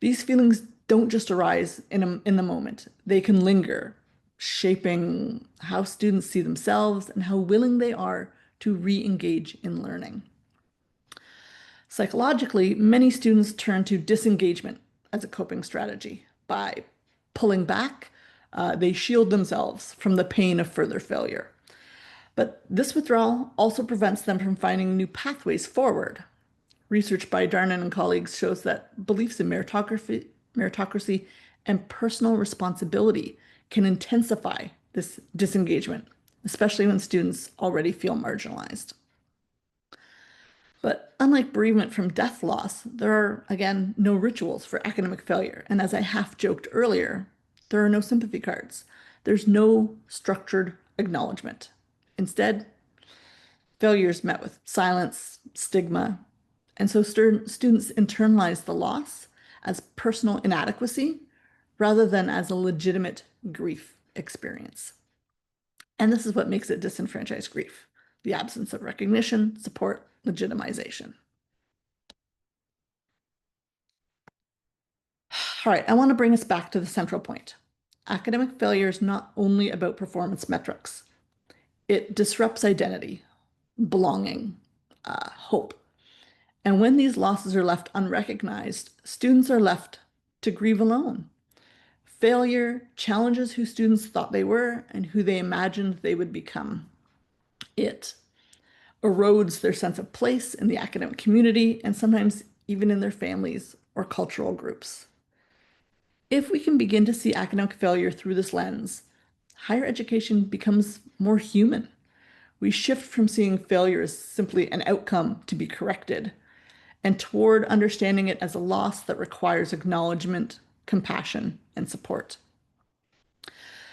These feelings don't just arise in the moment, they can linger, shaping how students see themselves and how willing they are to re-engage in learning. Psychologically, many students turn to disengagement as a coping strategy. By pulling back, they shield themselves from the pain of further failure. But this withdrawal also prevents them from finding new pathways forward. Research by Darnan and colleagues shows that beliefs in meritocracy and personal responsibility can intensify this disengagement, especially when students already feel marginalized. But unlike bereavement from death loss, there are, again, no rituals for academic failure. And as I half joked earlier, there are no sympathy cards. There's no structured acknowledgement. Instead, failure is met with silence, stigma, and so students internalize the loss as personal inadequacy rather than as a legitimate grief experience. And this is what makes it disenfranchised grief, the absence of recognition, support, legitimization. All right, I want to bring us back to the central point. Academic failure is not only about performance metrics. It disrupts identity, belonging, hope. And when these losses are left unrecognized, students are left to grieve alone. Failure challenges who students thought they were and who they imagined they would become. It erodes their sense of place in the academic community and sometimes even in their families or cultural groups. If we can begin to see academic failure through this lens, higher education becomes more human. We shift from seeing failure as simply an outcome to be corrected and toward understanding it as a loss that requires acknowledgement, compassion, and support.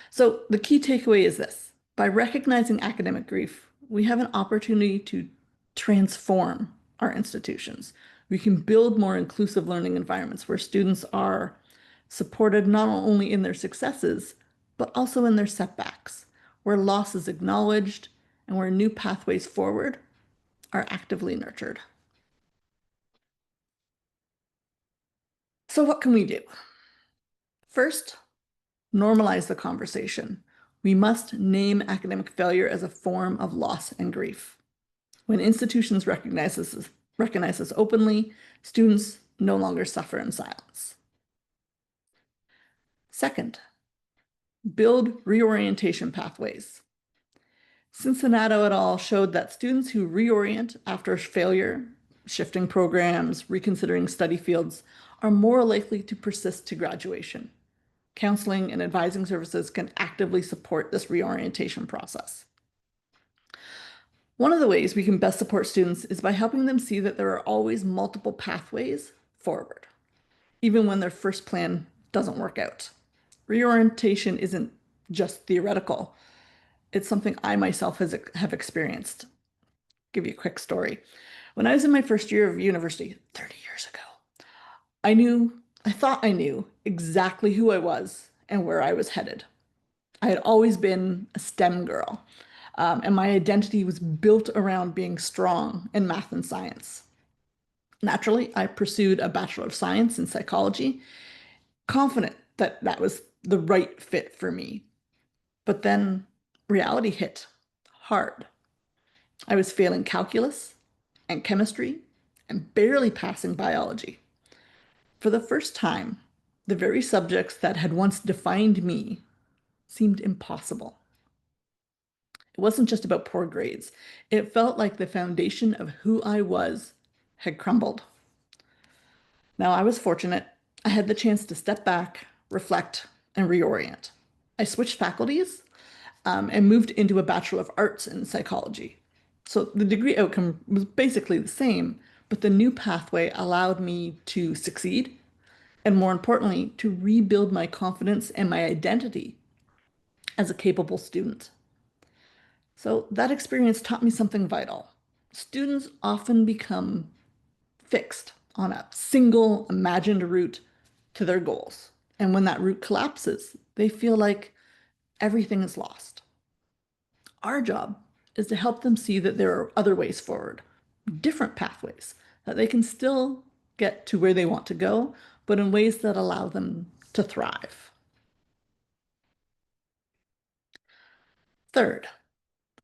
So the key takeaway is this: by recognizing academic grief, we have an opportunity to transform our institutions. We can build more inclusive learning environments where students are supported not only in their successes, but also in their setbacks, where loss is acknowledged and where new pathways forward are actively nurtured. So what can we do? First, normalize the conversation. We must name academic failure as a form of loss and grief. When institutions recognize this openly, students no longer suffer in silence. Second, build reorientation pathways. Cincinnati et al. Showed that students who reorient after failure, shifting programs, reconsidering study fields, are more likely to persist to graduation. Counseling and advising services can actively support this reorientation process. One of the ways we can best support students is by helping them see that there are always multiple pathways forward, even when their first plan doesn't work out. Reorientation isn't just theoretical. It's something I myself have experienced. I'll give you a quick story. When I was in my first year of university, 30 years ago, I thought I knew exactly who I was and where I was headed. I had always been a STEM girl, and my identity was built around being strong in math and science. Naturally, I pursued a Bachelor of Science in psychology, confident that that was the right fit for me. But then reality hit hard. I was failing calculus and chemistry and barely passing biology. For the first time, the very subjects that had once defined me seemed impossible. It wasn't just about poor grades. It felt like the foundation of who I was had crumbled. Now, I was fortunate. I had the chance to step back, reflect, and reorient. I switched faculties, and moved into a Bachelor of Arts in psychology. So the degree outcome was basically the same, but the new pathway allowed me to succeed and, more importantly, to rebuild my confidence and my identity as a capable student. So that experience taught me something vital. Students often become fixed on a single imagined route to their goals. And when that route collapses, they feel like everything is lost. Our job is to help them see that there are other ways forward, different pathways, that they can still get to where they want to go, but in ways that allow them to thrive. Third,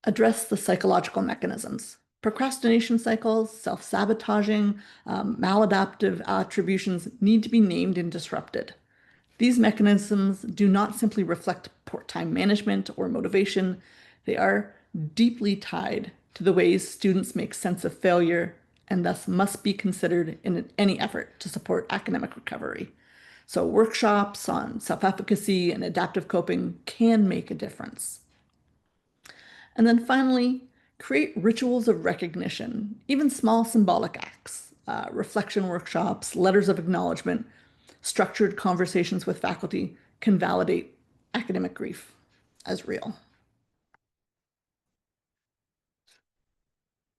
address the psychological mechanisms. Procrastination cycles, self-sabotaging, maladaptive attributions need to be named and disrupted. These mechanisms do not simply reflect poor time management or motivation. They are deeply tied to the ways students make sense of failure and thus must be considered in any effort to support academic recovery. So workshops on self-efficacy and adaptive coping can make a difference. And then finally, create rituals of recognition, even small symbolic acts, reflection workshops, letters of acknowledgement, structured conversations with faculty can validate academic grief as real.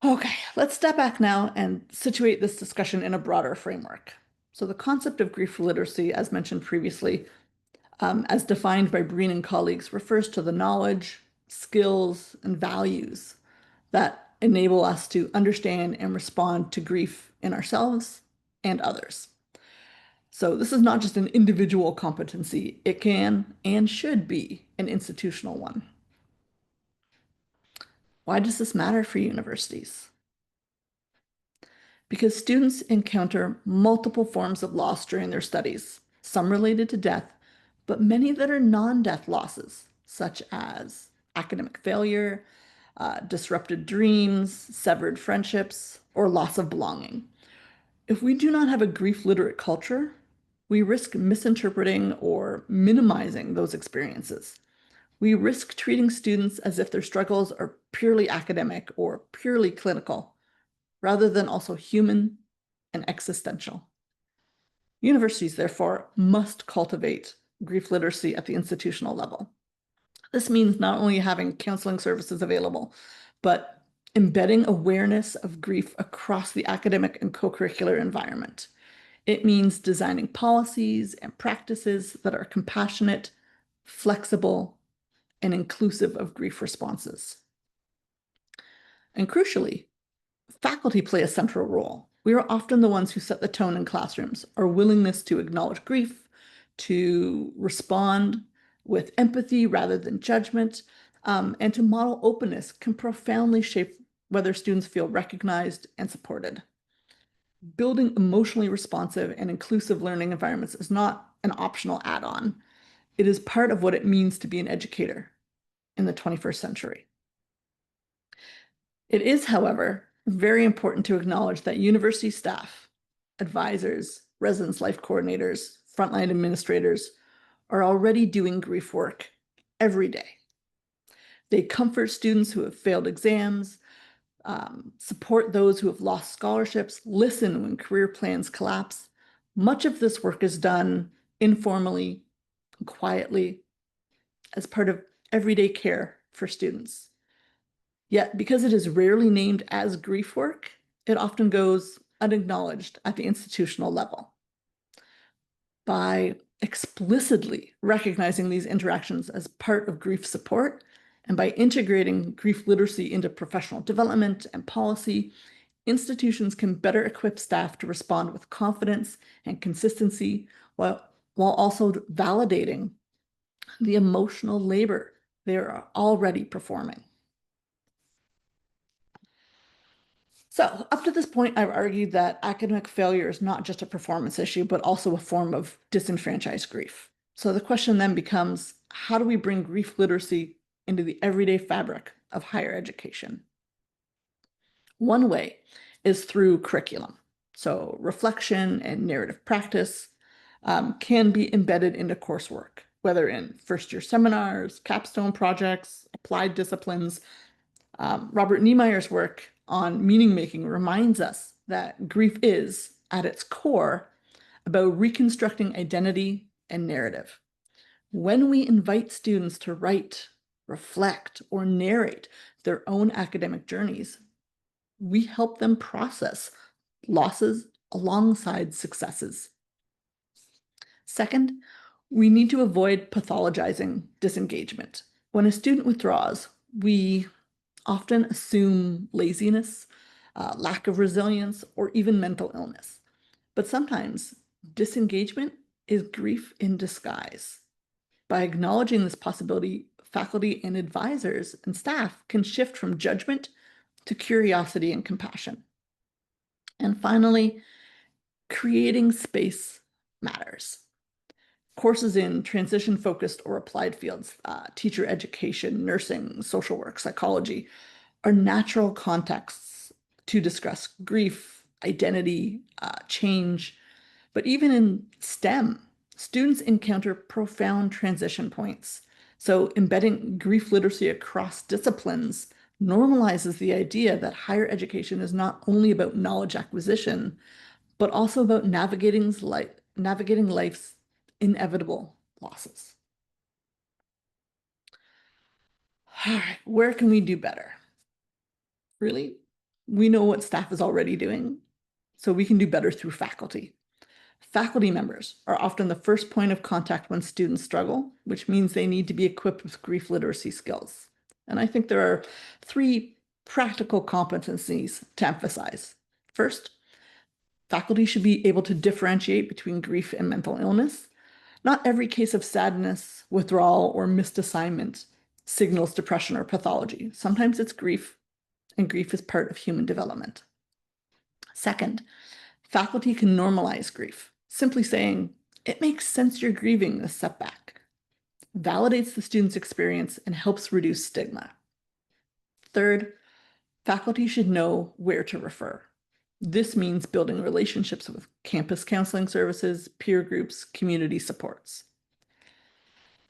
Okay, let's step back now and situate this discussion in a broader framework. So the concept of grief literacy, as mentioned previously, as defined by Breen and colleagues, refers to the knowledge, skills, and values that enable us to understand and respond to grief in ourselves and others. So this is not just an individual competency, it can and should be an institutional one. Why does this matter for universities? Because students encounter multiple forms of loss during their studies, some related to death, but many that are non-death losses, such as academic failure, disrupted dreams, severed friendships, or loss of belonging. If we do not have a grief literate culture, we risk misinterpreting or minimizing those experiences. We risk treating students as if their struggles are purely academic or purely clinical, rather than also human and existential. Universities, therefore, must cultivate grief literacy at the institutional level. This means not only having counseling services available, but embedding awareness of grief across the academic and co-curricular environment. It means designing policies and practices that are compassionate, flexible, and inclusive of grief responses. And crucially, faculty play a central role. We are often the ones who set the tone in classrooms. Our willingness to acknowledge grief, to respond with empathy rather than judgment, and to model openness can profoundly shape whether students feel recognized and supported. Building emotionally responsive and inclusive learning environments is not an optional add-on. It is part of what it means to be an educator in the 21st century. It is, however, very important to acknowledge that university staff, advisors, residence life coordinators, frontline administrators are already doing grief work every day. They comfort students who have failed exams, support those who have lost scholarships, listen when career plans collapse. Much of this work is done informally, quietly, as part of everyday care for students. Yet, because it is rarely named as grief work, it often goes unacknowledged at the institutional level. By explicitly recognizing these interactions as part of grief support, and by integrating grief literacy into professional development and policy, institutions can better equip staff to respond with confidence and consistency while also validating the emotional labor they are already performing. So up to this point, I've argued that academic failure is not just a performance issue, but also a form of disenfranchised grief. So the question then becomes, how do we bring grief literacy into the everyday fabric of higher education? One way is through curriculum. So reflection and narrative practice can be embedded into coursework. whether in first-year seminars, capstone projects, applied disciplines. Robert Niemeyer's work on meaning making reminds us that grief is, at its core, about reconstructing identity and narrative. When we invite students to write, reflect, or narrate their own academic journeys, we help them process losses alongside successes. Second, we need to avoid pathologizing disengagement. When a student withdraws, we often assume laziness, lack of resilience, or even mental illness. But sometimes disengagement is grief in disguise. By acknowledging this possibility, faculty and advisors and staff can shift from judgment to curiosity and compassion. And finally, creating space matters. Courses in transition-focused or applied fields, teacher education, nursing, social work, psychology, are natural contexts to discuss grief, identity, change. But even in STEM, students encounter profound transition points. So embedding grief literacy across disciplines normalizes the idea that higher education is not only about knowledge acquisition, but also about navigating life's inevitable losses. All right, where can we do better? Really, we know what staff is already doing, so we can do better through faculty. Faculty members are often the first point of contact when students struggle, which means they need to be equipped with grief literacy skills. And I think there are 3 practical competencies to emphasize. First, faculty should be able to differentiate between grief and mental illness. Not every case of sadness, withdrawal, or missed assignment signals depression or pathology. Sometimes it's grief, and grief is part of human development. Second, faculty can normalize grief. Simply saying, "It makes sense you're grieving this setback," validates the student's experience and helps reduce stigma. Third, faculty should know where to refer. This means building relationships with campus counseling services, peer groups, community supports.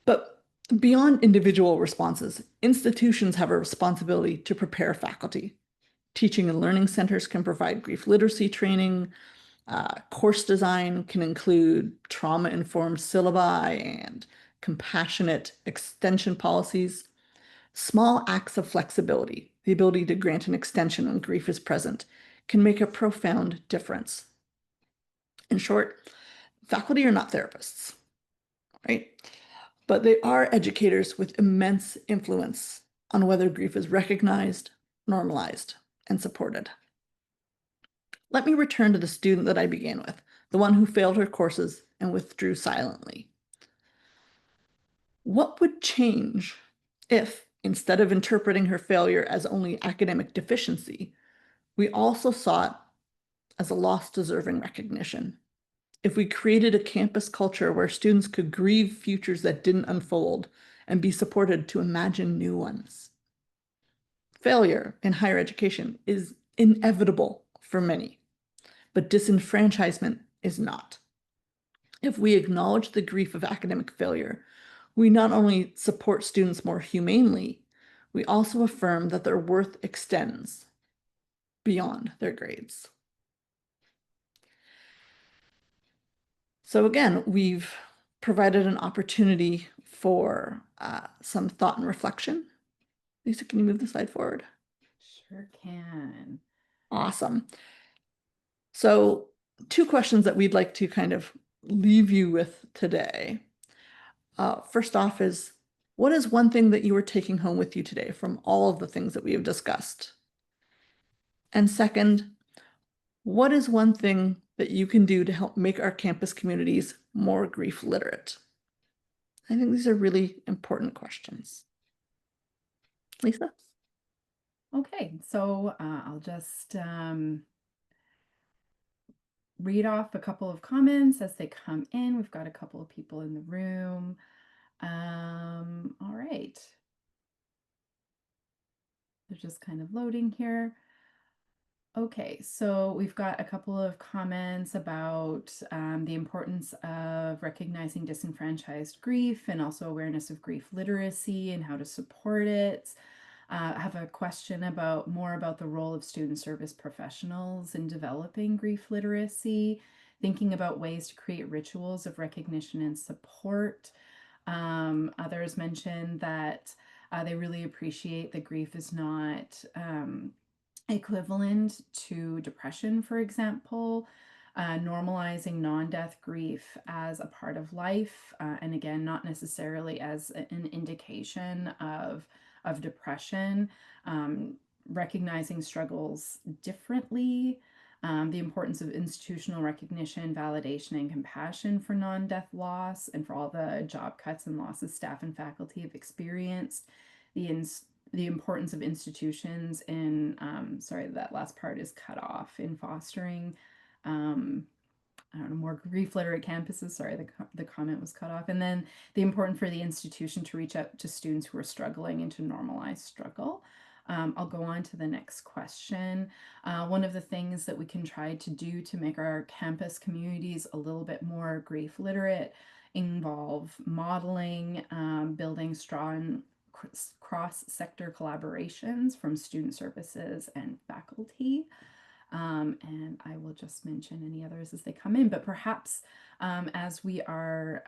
But beyond individual responses, institutions have a responsibility to prepare faculty. Teaching and learning centers can provide grief literacy training. Course design can include trauma-informed syllabi and compassionate extension policies. Small acts of flexibility, the ability to grant an extension when grief is present, can make a profound difference. In short, faculty are not therapists, right? But they are educators with immense influence on whether grief is recognized, normalized, and supported. Let me return to the student that I began with, the one who failed her courses and withdrew silently. What would change if, instead of interpreting her failure as only academic deficiency, we also saw it as a loss deserving recognition? If we created a campus culture where students could grieve futures that didn't unfold and be supported to imagine new ones? Failure in higher education is inevitable for many, but disenfranchisement is not. If we acknowledge the grief of academic failure, we not only support students more humanely, we also affirm that their worth extends beyond their grades. So again, we've provided an opportunity for some thought and reflection. Lisa, can you move the slide forward? Sure can. Awesome. So 2 questions that we'd like to kind of leave you with today. First off is, what is one thing that you are taking home with you today from all of the things that we have discussed? And second, what is one thing that you can do to help make our campus communities more grief literate? I think these are really important questions. Lisa? Okay, so I'll just read off a couple of comments as they come in. We've got a couple of people in the room. All right. They're just kind of loading here. Okay, so we've got a couple of comments about the importance of recognizing disenfranchised grief and also awareness of grief literacy and how to support it. I have a question about more about the role of student service professionals in developing grief literacy, thinking about ways to create rituals of recognition and support. Others mentioned that they really appreciate that grief is not equivalent to depression, for example, normalizing non-death grief as a part of life, and again, not necessarily as an indication of depression, recognizing struggles differently, the importance of institutional recognition, validation, and compassion for non-death loss, and for all the job cuts and losses staff and faculty have experienced, the importance of institutions in, sorry, that last part is cut off, in fostering, I don't know, more grief literate campuses. Sorry, the comment was cut off. And then the importance for the institution to reach out to students who are struggling and to normalize struggle. I'll go on to the next question. One of the things that we can try to do to make our campus communities a little bit more grief literate involve modeling, building strong cross-sector collaborations from student services and faculty. And I will just mention any others as they come in, but perhaps as we are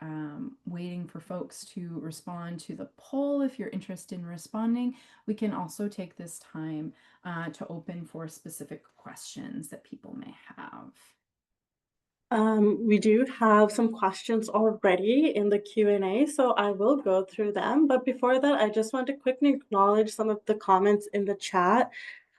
waiting for folks to respond to the poll, if you're interested in responding, we can also take this time to open for specific questions that people may have. We do have some questions already in the Q&A, so I will go through them. But before that, I just want to quickly acknowledge some of the comments in the chat.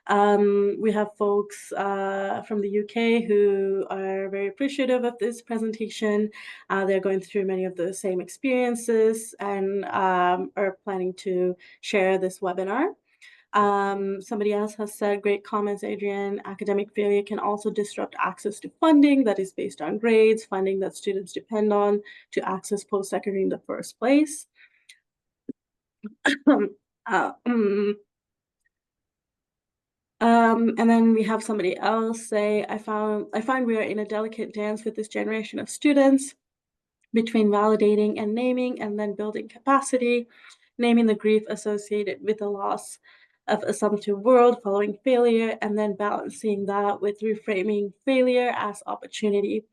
We have folks from the UK who are very appreciative of this presentation. They're going through many of the same experiences and are planning to share this webinar. Somebody else has said, great comments, Adrienne. Academic failure can also disrupt access to funding that is based on grades, funding that students depend on to access post-secondary in the first place. And then we have somebody else say, I find we are in a delicate dance with this generation of students between validating and naming and then building capacity, naming the grief associated with the loss of assumptive world following failure, and then balancing that with reframing failure as opportunity.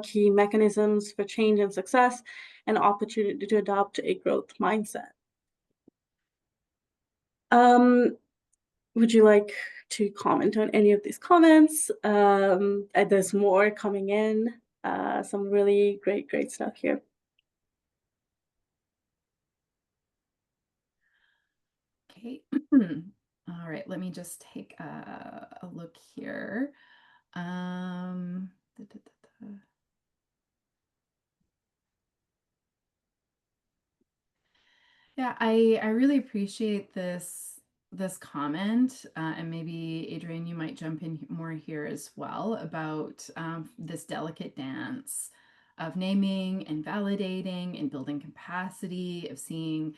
Key mechanisms for change and success, and opportunity to adopt a growth mindset. Would you like to comment on any of these comments? There's more coming in. Some really great stuff here. Okay. All right, let me just take a look here. Yeah, I really appreciate this comment, and maybe Adrienne, you might jump in more here as well about this delicate dance of naming and validating and building capacity, of seeing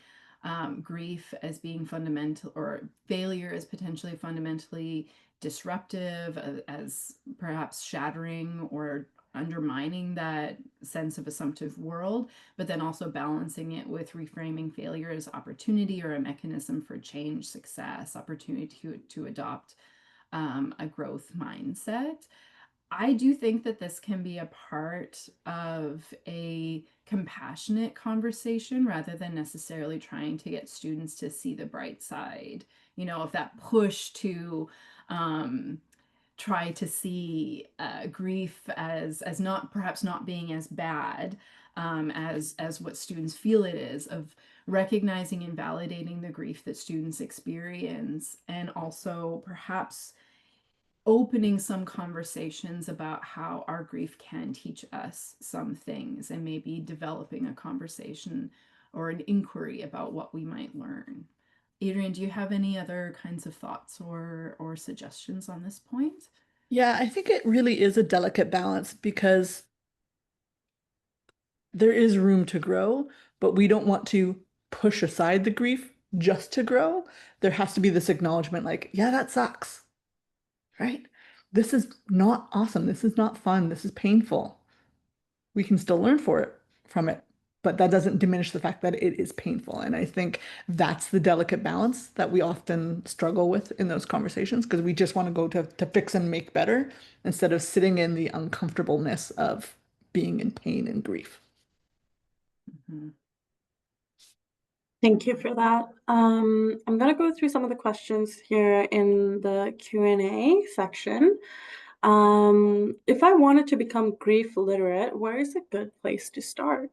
grief as being fundamental, or failure as potentially fundamentally disruptive, as perhaps shattering or undermining that sense of assumptive world, but then also balancing it with reframing failure as opportunity or a mechanism for change, success, opportunity to adopt a growth mindset. I do think that this can be a part of a compassionate conversation rather than necessarily trying to get students to see the bright side. You know, if that push to try to see grief as not, perhaps not being as bad as what students feel it is, of recognizing and validating the grief that students experience, and also perhaps opening some conversations about how our grief can teach us some things, and maybe developing a conversation or an inquiry about what we might learn. Adrienne, do you have any other kinds of thoughts or suggestions on this point? Yeah, I think it really is a delicate balance because there is room to grow, but we don't want to push aside the grief just to grow. There has to be this acknowledgement like, yeah, that sucks, right? This is not awesome. This is not fun. This is painful. We can still learn from it, but that doesn't diminish the fact that it is painful. And I think that's the delicate balance that we often struggle with in those conversations because we just want to go to fix and make better instead of sitting in the uncomfortableness of being in pain and grief. Mhm. Thank you for that. I'm going to go through some of the questions here in the Q&A section. If I wanted to become grief literate, where is a good place to start?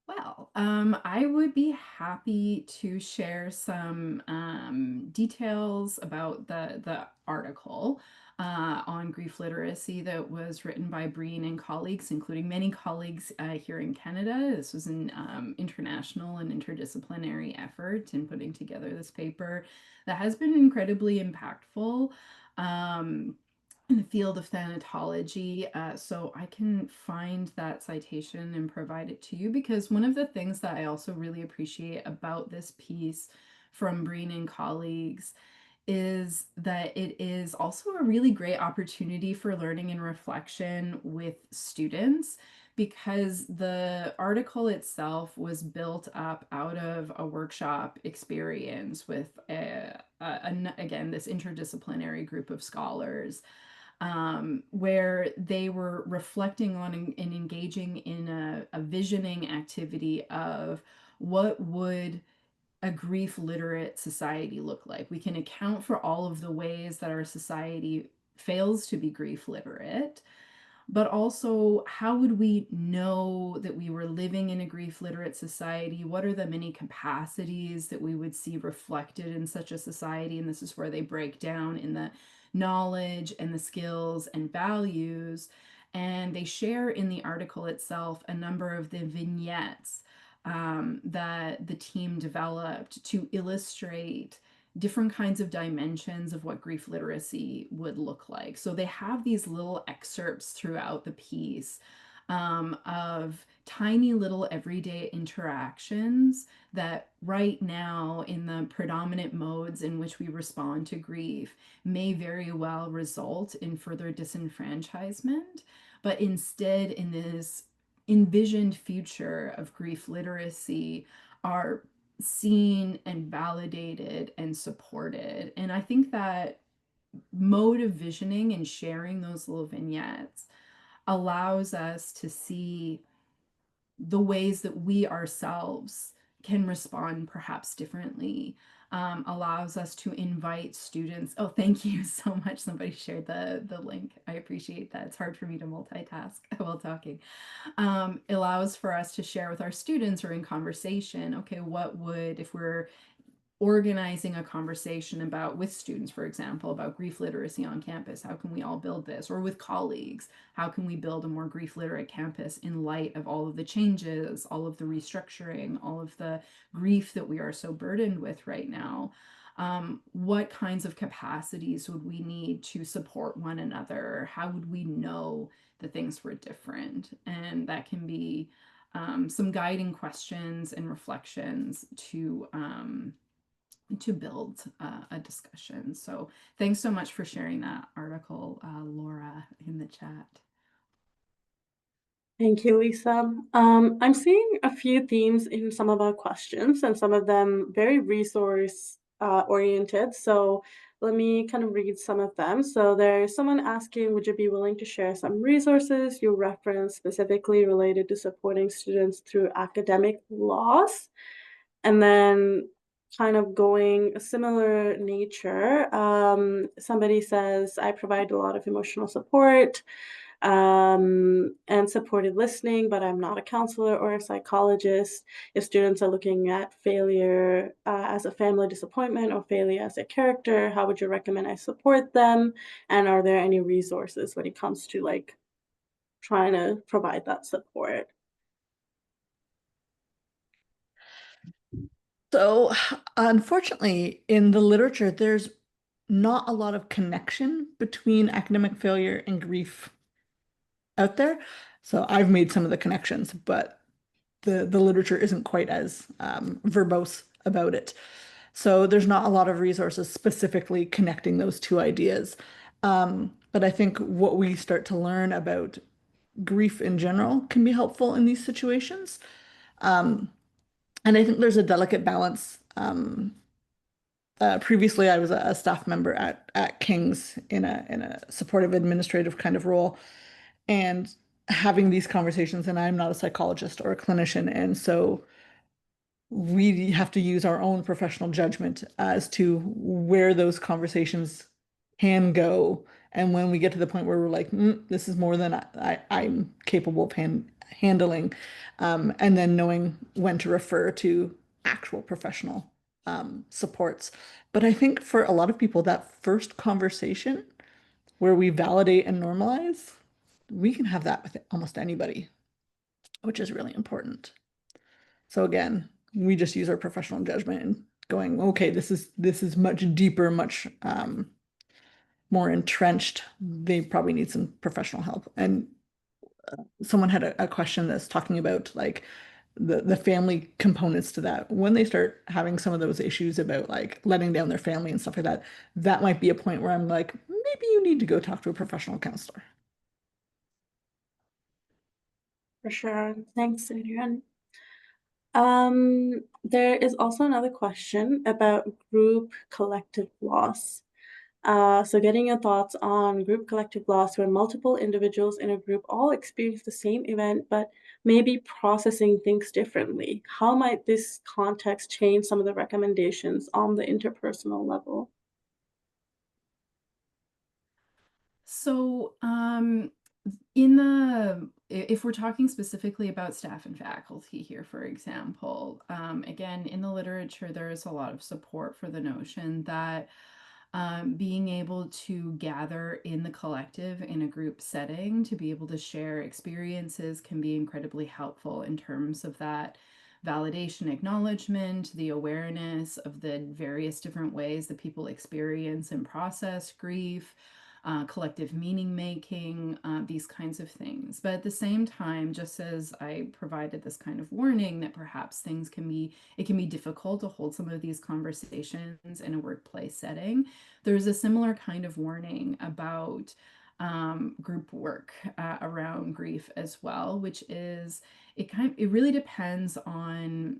Well, I would be happy to share some details about the article on grief literacy that was written by Breen and colleagues, including many colleagues here in Canada. This was an international and interdisciplinary effort in putting together this paper that has been incredibly impactful. In the field of thanatology. So I can find that citation and provide it to you because one of the things that I also really appreciate about this piece from Breen and colleagues is that it is also a really great opportunity for learning and reflection with students because the article itself was built up out of a workshop experience with again this interdisciplinary group of scholars where they were reflecting on and engaging in a visioning activity of what would a grief literate society look like. We can account for all of the ways that our society fails to be grief literate, but also how would we know that we were living in a grief literate society? What are the many capacities that we would see reflected in such a society? And this is where they break down in the knowledge and the skills and values. And they share in the article itself a number of the vignettes that the team developed to illustrate different kinds of dimensions of what grief literacy would look like. So they have these little excerpts throughout the piece of tiny little everyday interactions that right now in the predominant modes in which we respond to grief may very well result in further disenfranchisement, but instead in this envisioned future of grief literacy are seen and validated and supported. And I think that mode of visioning and sharing those little vignettes allows us to see the ways that we ourselves can respond perhaps differently. Allows us to invite students. Oh, thank you so much. Somebody shared the link. I appreciate that. It's hard for me to multitask while talking. Allows for us to share with our students or in conversation, okay, what would, if we're organizing a conversation about with students, for example, about grief literacy on campus, how can we all build this? Or with colleagues, how can we build a more grief literate campus in light of all of the changes, all of the restructuring, all of the grief that we are so burdened with right now? What kinds of capacities would we need to support one another? How would we know that things were different? And that can be some guiding questions and reflections to build a discussion. So thanks so much for sharing that article, Laura, in the chat. Thank you, Lisa. I'm seeing a few themes in some of our questions, and some of them very resource oriented. So let me kind of read some of them. So there's someone asking, would you be willing to share some resources you reference specifically related to supporting students through academic loss? And then kind of going a similar nature, somebody says, I provide a lot of emotional support and supported listening, but I'm not a counselor or a psychologist. If students are looking at failure as a family disappointment or failure as a character, how would you recommend I support them? And are there any resources when it comes to like trying to provide that support? So, unfortunately, in the literature, there's not a lot of connection between academic failure and grief out there. So I've made some of the connections, but the literature isn't quite as verbose about it. So there's not a lot of resources specifically connecting those two ideas. But I think what we start to learn about grief in general can be helpful in these situations. And I think there's a delicate balance. Previously, I was a staff member at King's in a supportive administrative kind of role, and having these conversations. And I'm not a psychologist or a clinician, and so we have to use our own professional judgment as to where those conversations can go. And when we get to the point where we're like, this is more than I'm capable of handling, and then knowing when to refer to actual professional supports. But I think for a lot of people, that first conversation where we validate and normalize, we can have that with almost anybody, which is really important. So again, we just use our professional judgment and going, okay, this is much deeper, much more entrenched. They probably need some professional help. And someone had a question that's talking about like the family components to that. When they start having some of those issues about like letting down their family and stuff like that, that might be a point where I'm like, maybe you need to go talk to a professional counselor. For sure. Thanks, Adrienne. There is also another question about group collective loss. So getting your thoughts on group collective loss where multiple individuals in a group all experience the same event, but maybe processing things differently. How might this context change some of the recommendations on the interpersonal level? So, if we're talking specifically about staff and faculty here, for example, again, in the literature, there is a lot of support for the notion that being able to gather in the collective in a group setting to be able to share experiences can be incredibly helpful in terms of that validation, acknowledgement, the awareness of the various different ways that people experience and process grief, collective meaning making, these kinds of things. But at the same time, just as I provided this kind of warning that perhaps it can be difficult to hold some of these conversations in a workplace setting, there's a similar kind of warning about group work around grief as well, which is it really depends on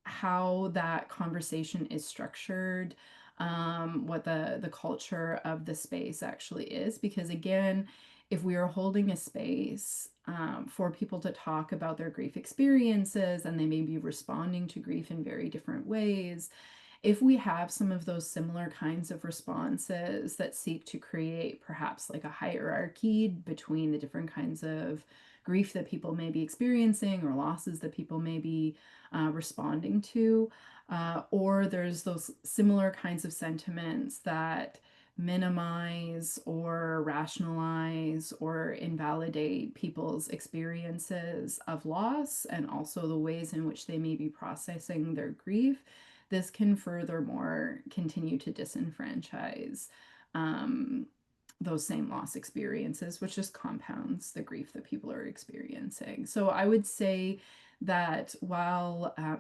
how that conversation is structured, what the culture of the space actually is. Because again, if we are holding a space for people to talk about their grief experiences and they may be responding to grief in very different ways, if we have some of those similar kinds of responses that seek to create perhaps like a hierarchy between the different kinds of grief that people may be experiencing or losses that people may be responding to, or there's those similar kinds of sentiments that minimize or rationalize or invalidate people's experiences of loss and also the ways in which they may be processing their grief, this can furthermore continue to disenfranchise those same loss experiences, which just compounds the grief that people are experiencing. So I would say that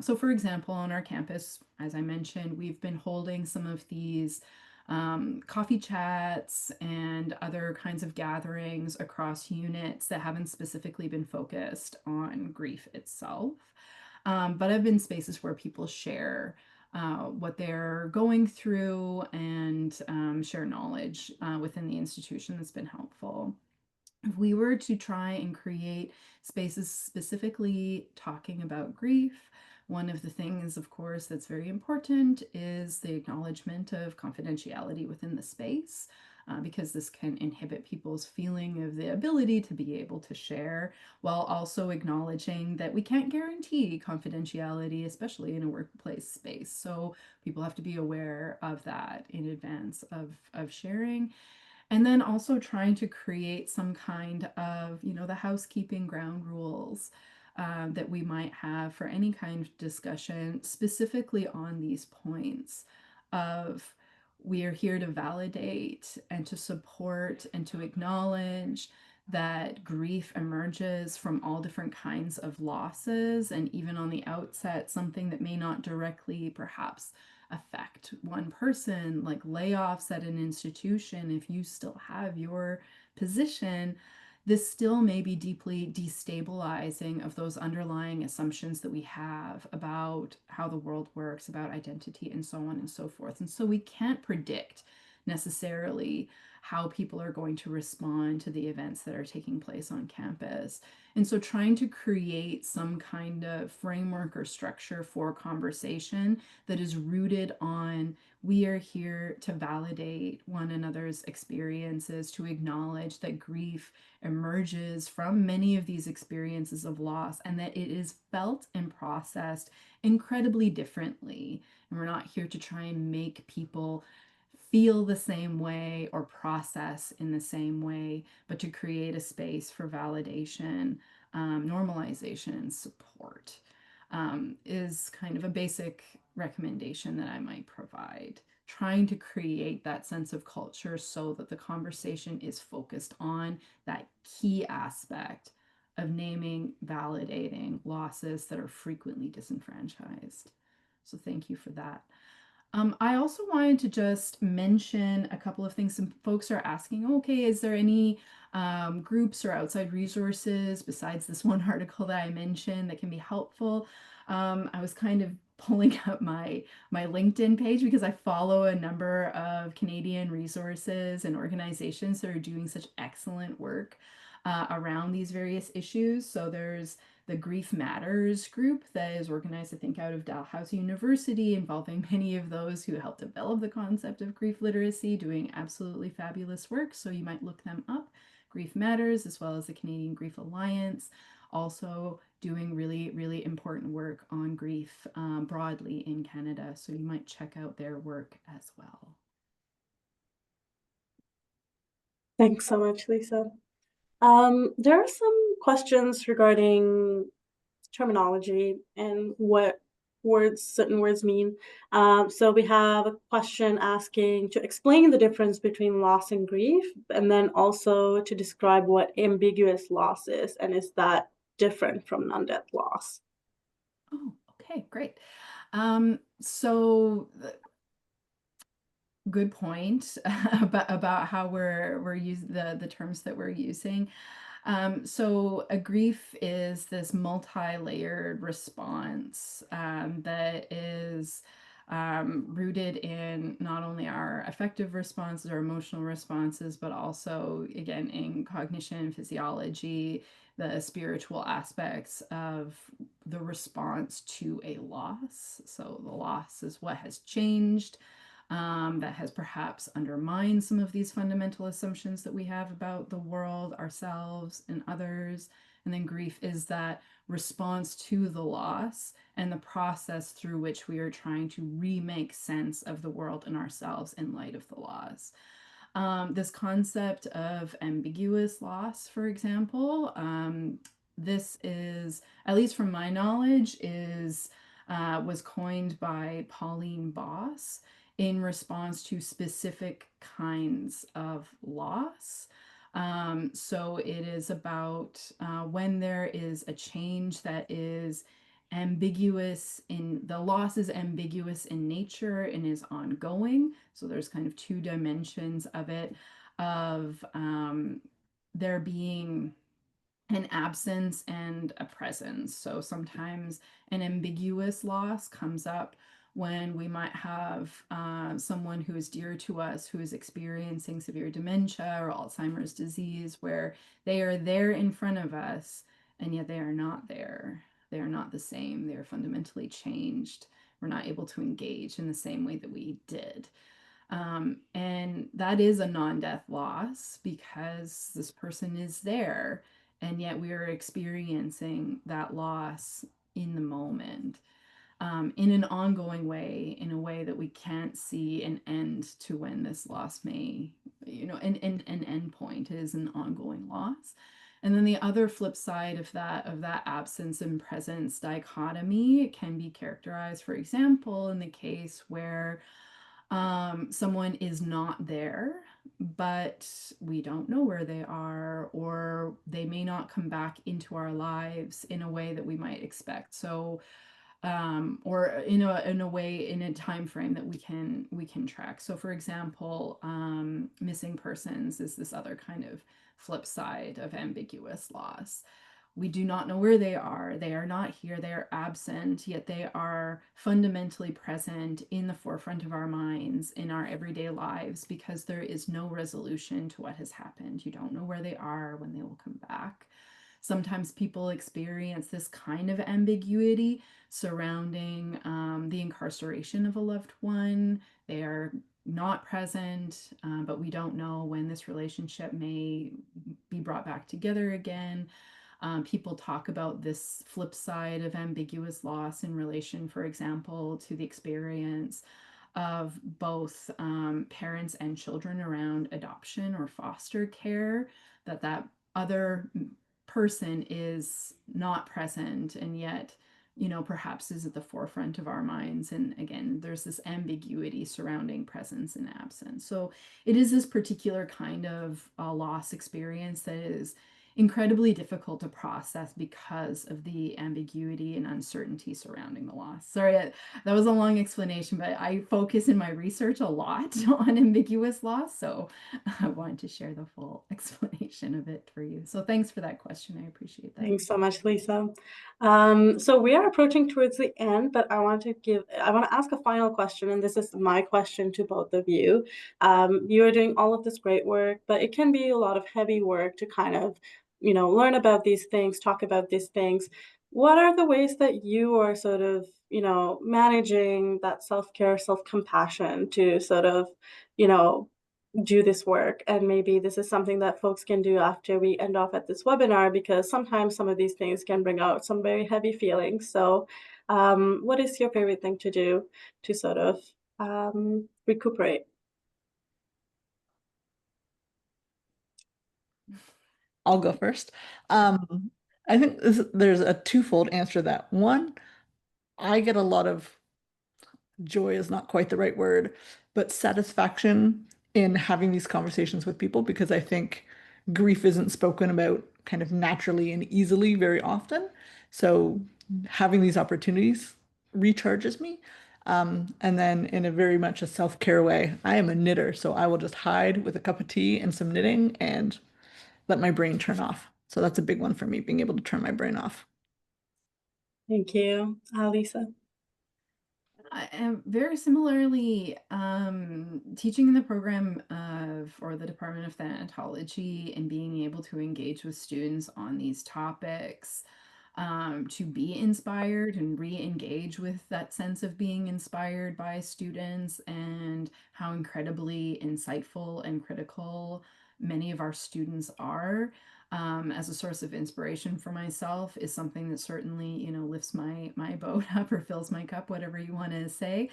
so for example, on our campus, as I mentioned, we've been holding some of these coffee chats and other kinds of gatherings across units that haven't specifically been focused on grief itself, but have been spaces where people share what they're going through and share knowledge within the institution that's been helpful. If we were to try and create spaces specifically talking about grief, one of the things, of course, that's very important is the acknowledgement of confidentiality within the space, because this can inhibit people's feeling of the ability to be able to share, while also acknowledging that we can't guarantee confidentiality, especially in a workplace space. So people have to be aware of that in advance of sharing. And then also trying to create some kind of, the housekeeping ground rules that we might have for any kind of discussion specifically on these points of we are here to validate and to support and to acknowledge that grief emerges from all different kinds of losses, and even on the outset, something that may not directly perhaps affect one person, like layoffs at an institution. If you still have your position, this still may be deeply destabilizing of those underlying assumptions that we have about how the world works, about identity, and so on and so forth. And so we can't predict necessarily how people are going to respond to the events that are taking place on campus. And so trying to create some kind of framework or structure for conversation that is rooted on we are here to validate one another's experiences, to acknowledge that grief emerges from many of these experiences of loss and that it is felt and processed incredibly differently. And we're not here to try and make people feel the same way or process in the same way, but to create a space for validation, normalization, and support is kind of a basic recommendation that I might provide. Trying to create that sense of culture so that the conversation is focused on that key aspect of naming, validating losses that are frequently disenfranchised. So thank you for that. I also wanted to just mention a couple of things. Some folks are asking, okay, is there any groups or outside resources besides this one article that I mentioned that can be helpful? I was kind of pulling up my LinkedIn page because I follow a number of Canadian resources and organizations that are doing such excellent work around these various issues. So there's the Grief Matters group that is organized, I think, out of Dalhousie University, involving many of those who helped develop the concept of grief literacy, doing absolutely fabulous work. So you might look them up. Grief Matters, as well as the Canadian Grief Alliance, also doing really, really important work on grief broadly in Canada. So you might check out their work as well. Thanks so much, Lisa. There are some questions regarding terminology and what certain words mean. So we have a question asking to explain the difference between loss and grief, and then also to describe what ambiguous loss is, and is that different from non-death loss? Oh, okay, great. So good point about how we're using the terms that we're using. So a grief is this multi-layered response that is rooted in not only our affective responses or emotional responses, but also, again, in cognition, physiology, the spiritual aspects of the response to a loss. So the loss is what has changed. That has perhaps undermined some of these fundamental assumptions that we have about the world, ourselves, and others. And then grief is that response to the loss and the process through which we are trying to remake sense of the world and ourselves in light of the loss. This concept of ambiguous loss, for example, this is, at least from my knowledge, was coined by Pauline Boss in response to specific kinds of loss. So it is about when there is a change that is ambiguous in the loss is ambiguous in nature and is ongoing. So there's kind of two dimensions of it, of there being an absence and a presence. So sometimes an ambiguous loss comes up when we might have someone who is dear to us who is experiencing severe dementia or Alzheimer's disease, where they are there in front of us and yet they are not there. They are not the same. They are fundamentally changed. We're not able to engage in the same way that we did. And that is a non-death loss because this person is there, and yet we are experiencing that loss in the moment, in an ongoing way, in a way that we can't see an end to when this loss may, an end point is an ongoing loss. And then the other flip side of that absence and presence dichotomy can be characterized, for example, in the case where someone is not there, but we don't know where they are, or they may not come back into our lives in a way that we might expect. So or in a way, in a time frame that we can track. So for example, missing persons is this other kind of flip side of ambiguous loss. We do not know where they are. They are not here. They are absent, yet they are fundamentally present in the forefront of our minds in our everyday lives, because there is no resolution to what has happened. You don't know where they are, when they will come back. Sometimes people experience this kind of ambiguity surrounding the incarceration of a loved one. They are not present, but we don't know when this relationship may be brought back together again. People talk about this flip side of ambiguous loss in relation, for example, to the experience of both parents and children around adoption or foster care, that other person is not present, and yet, perhaps is at the forefront of our minds. And again, there's this ambiguity surrounding presence and absence. So it is this particular kind of loss experience that is incredibly difficult to process because of the ambiguity and uncertainty surrounding the loss. Sorry, that was a long explanation, but I focus in my research a lot on ambiguous loss, so I wanted to share the full explanation of it for you. So thanks for that question. I appreciate that. Thanks so much, Lisa. So we are approaching towards the end, but I want to ask a final question, and this is my question to both of you. You are doing all of this great work, but it can be a lot of heavy work to kind of, learn about these things, talk about these things. What are the ways that you are sort of, managing that self-care, self-compassion to sort of, you know, do this work? And maybe this is something that folks can do after we end off at this webinar, because sometimes some of these things can bring out some very heavy feelings. So what is your favorite thing to do to sort of recuperate? I'll go first. I think there's a twofold answer to that. One, I get a lot of joy is not quite the right word, but satisfaction in having these conversations with people, because I think grief isn't spoken about kind of naturally and easily very often. So having these opportunities recharges me. And then in a very much a self-care way, I am a knitter, so I will just hide with a cup of tea and some knitting and let my brain turn off. So that's a big one for me, being able to turn my brain off. Thank you. Lisa? I am very similarly teaching in the program of, or the Department of Thanatology, and being able to engage with students on these topics, to be inspired and re-engage with that sense of being inspired by students, and how incredibly insightful and critical many of our students are, as a source of inspiration for myself, is something that certainly, lifts my boat up, or fills my cup, whatever you want to say.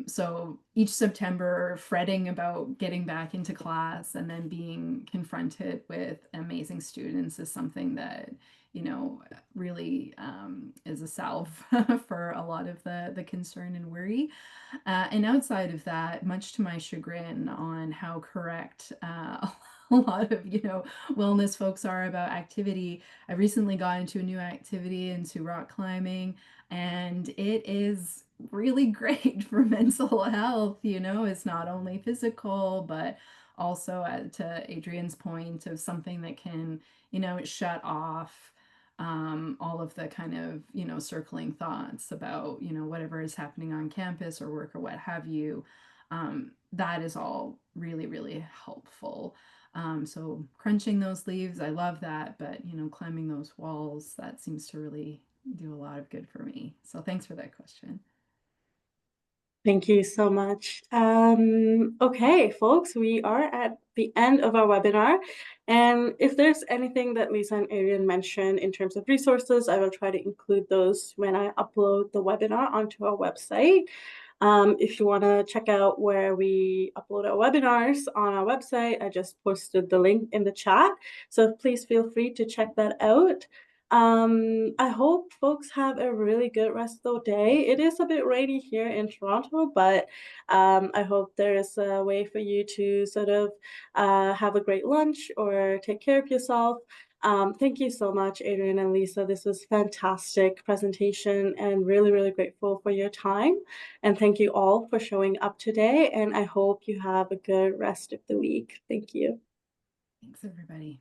So each September, fretting about getting back into class and then being confronted with amazing students is something that, really is a salve for a lot of the concern and worry. And outside of that, much to my chagrin on how correct a lot of, wellness folks are about activity, I recently got into a new activity, into rock climbing, and it is really great for mental health. It's not only physical, but also, to Adrienne's point, of something that can, shut off all of the kind of, circling thoughts about, whatever is happening on campus or work or what have you. That is all really, really helpful. So crunching those leaves, I love that, but, climbing those walls, that seems to really do a lot of good for me. So thanks for that question. Thank you so much. Okay, folks, we are at the end of our webinar. And if there's anything that Lisa and Adrienne mentioned in terms of resources, I will try to include those when I upload the webinar onto our website. If you want to check out where we upload our webinars on our website, I just posted the link in the chat. So please feel free to check that out. I hope folks have a really good rest of the day. It is a bit rainy here in Toronto, but I hope there is a way for you to sort of have a great lunch or take care of yourself. Thank you so much, Adrienne and Lisa. This was fantastic presentation and really, really grateful for your time. And thank you all for showing up today. And I hope you have a good rest of the week. Thank you. Thanks, everybody.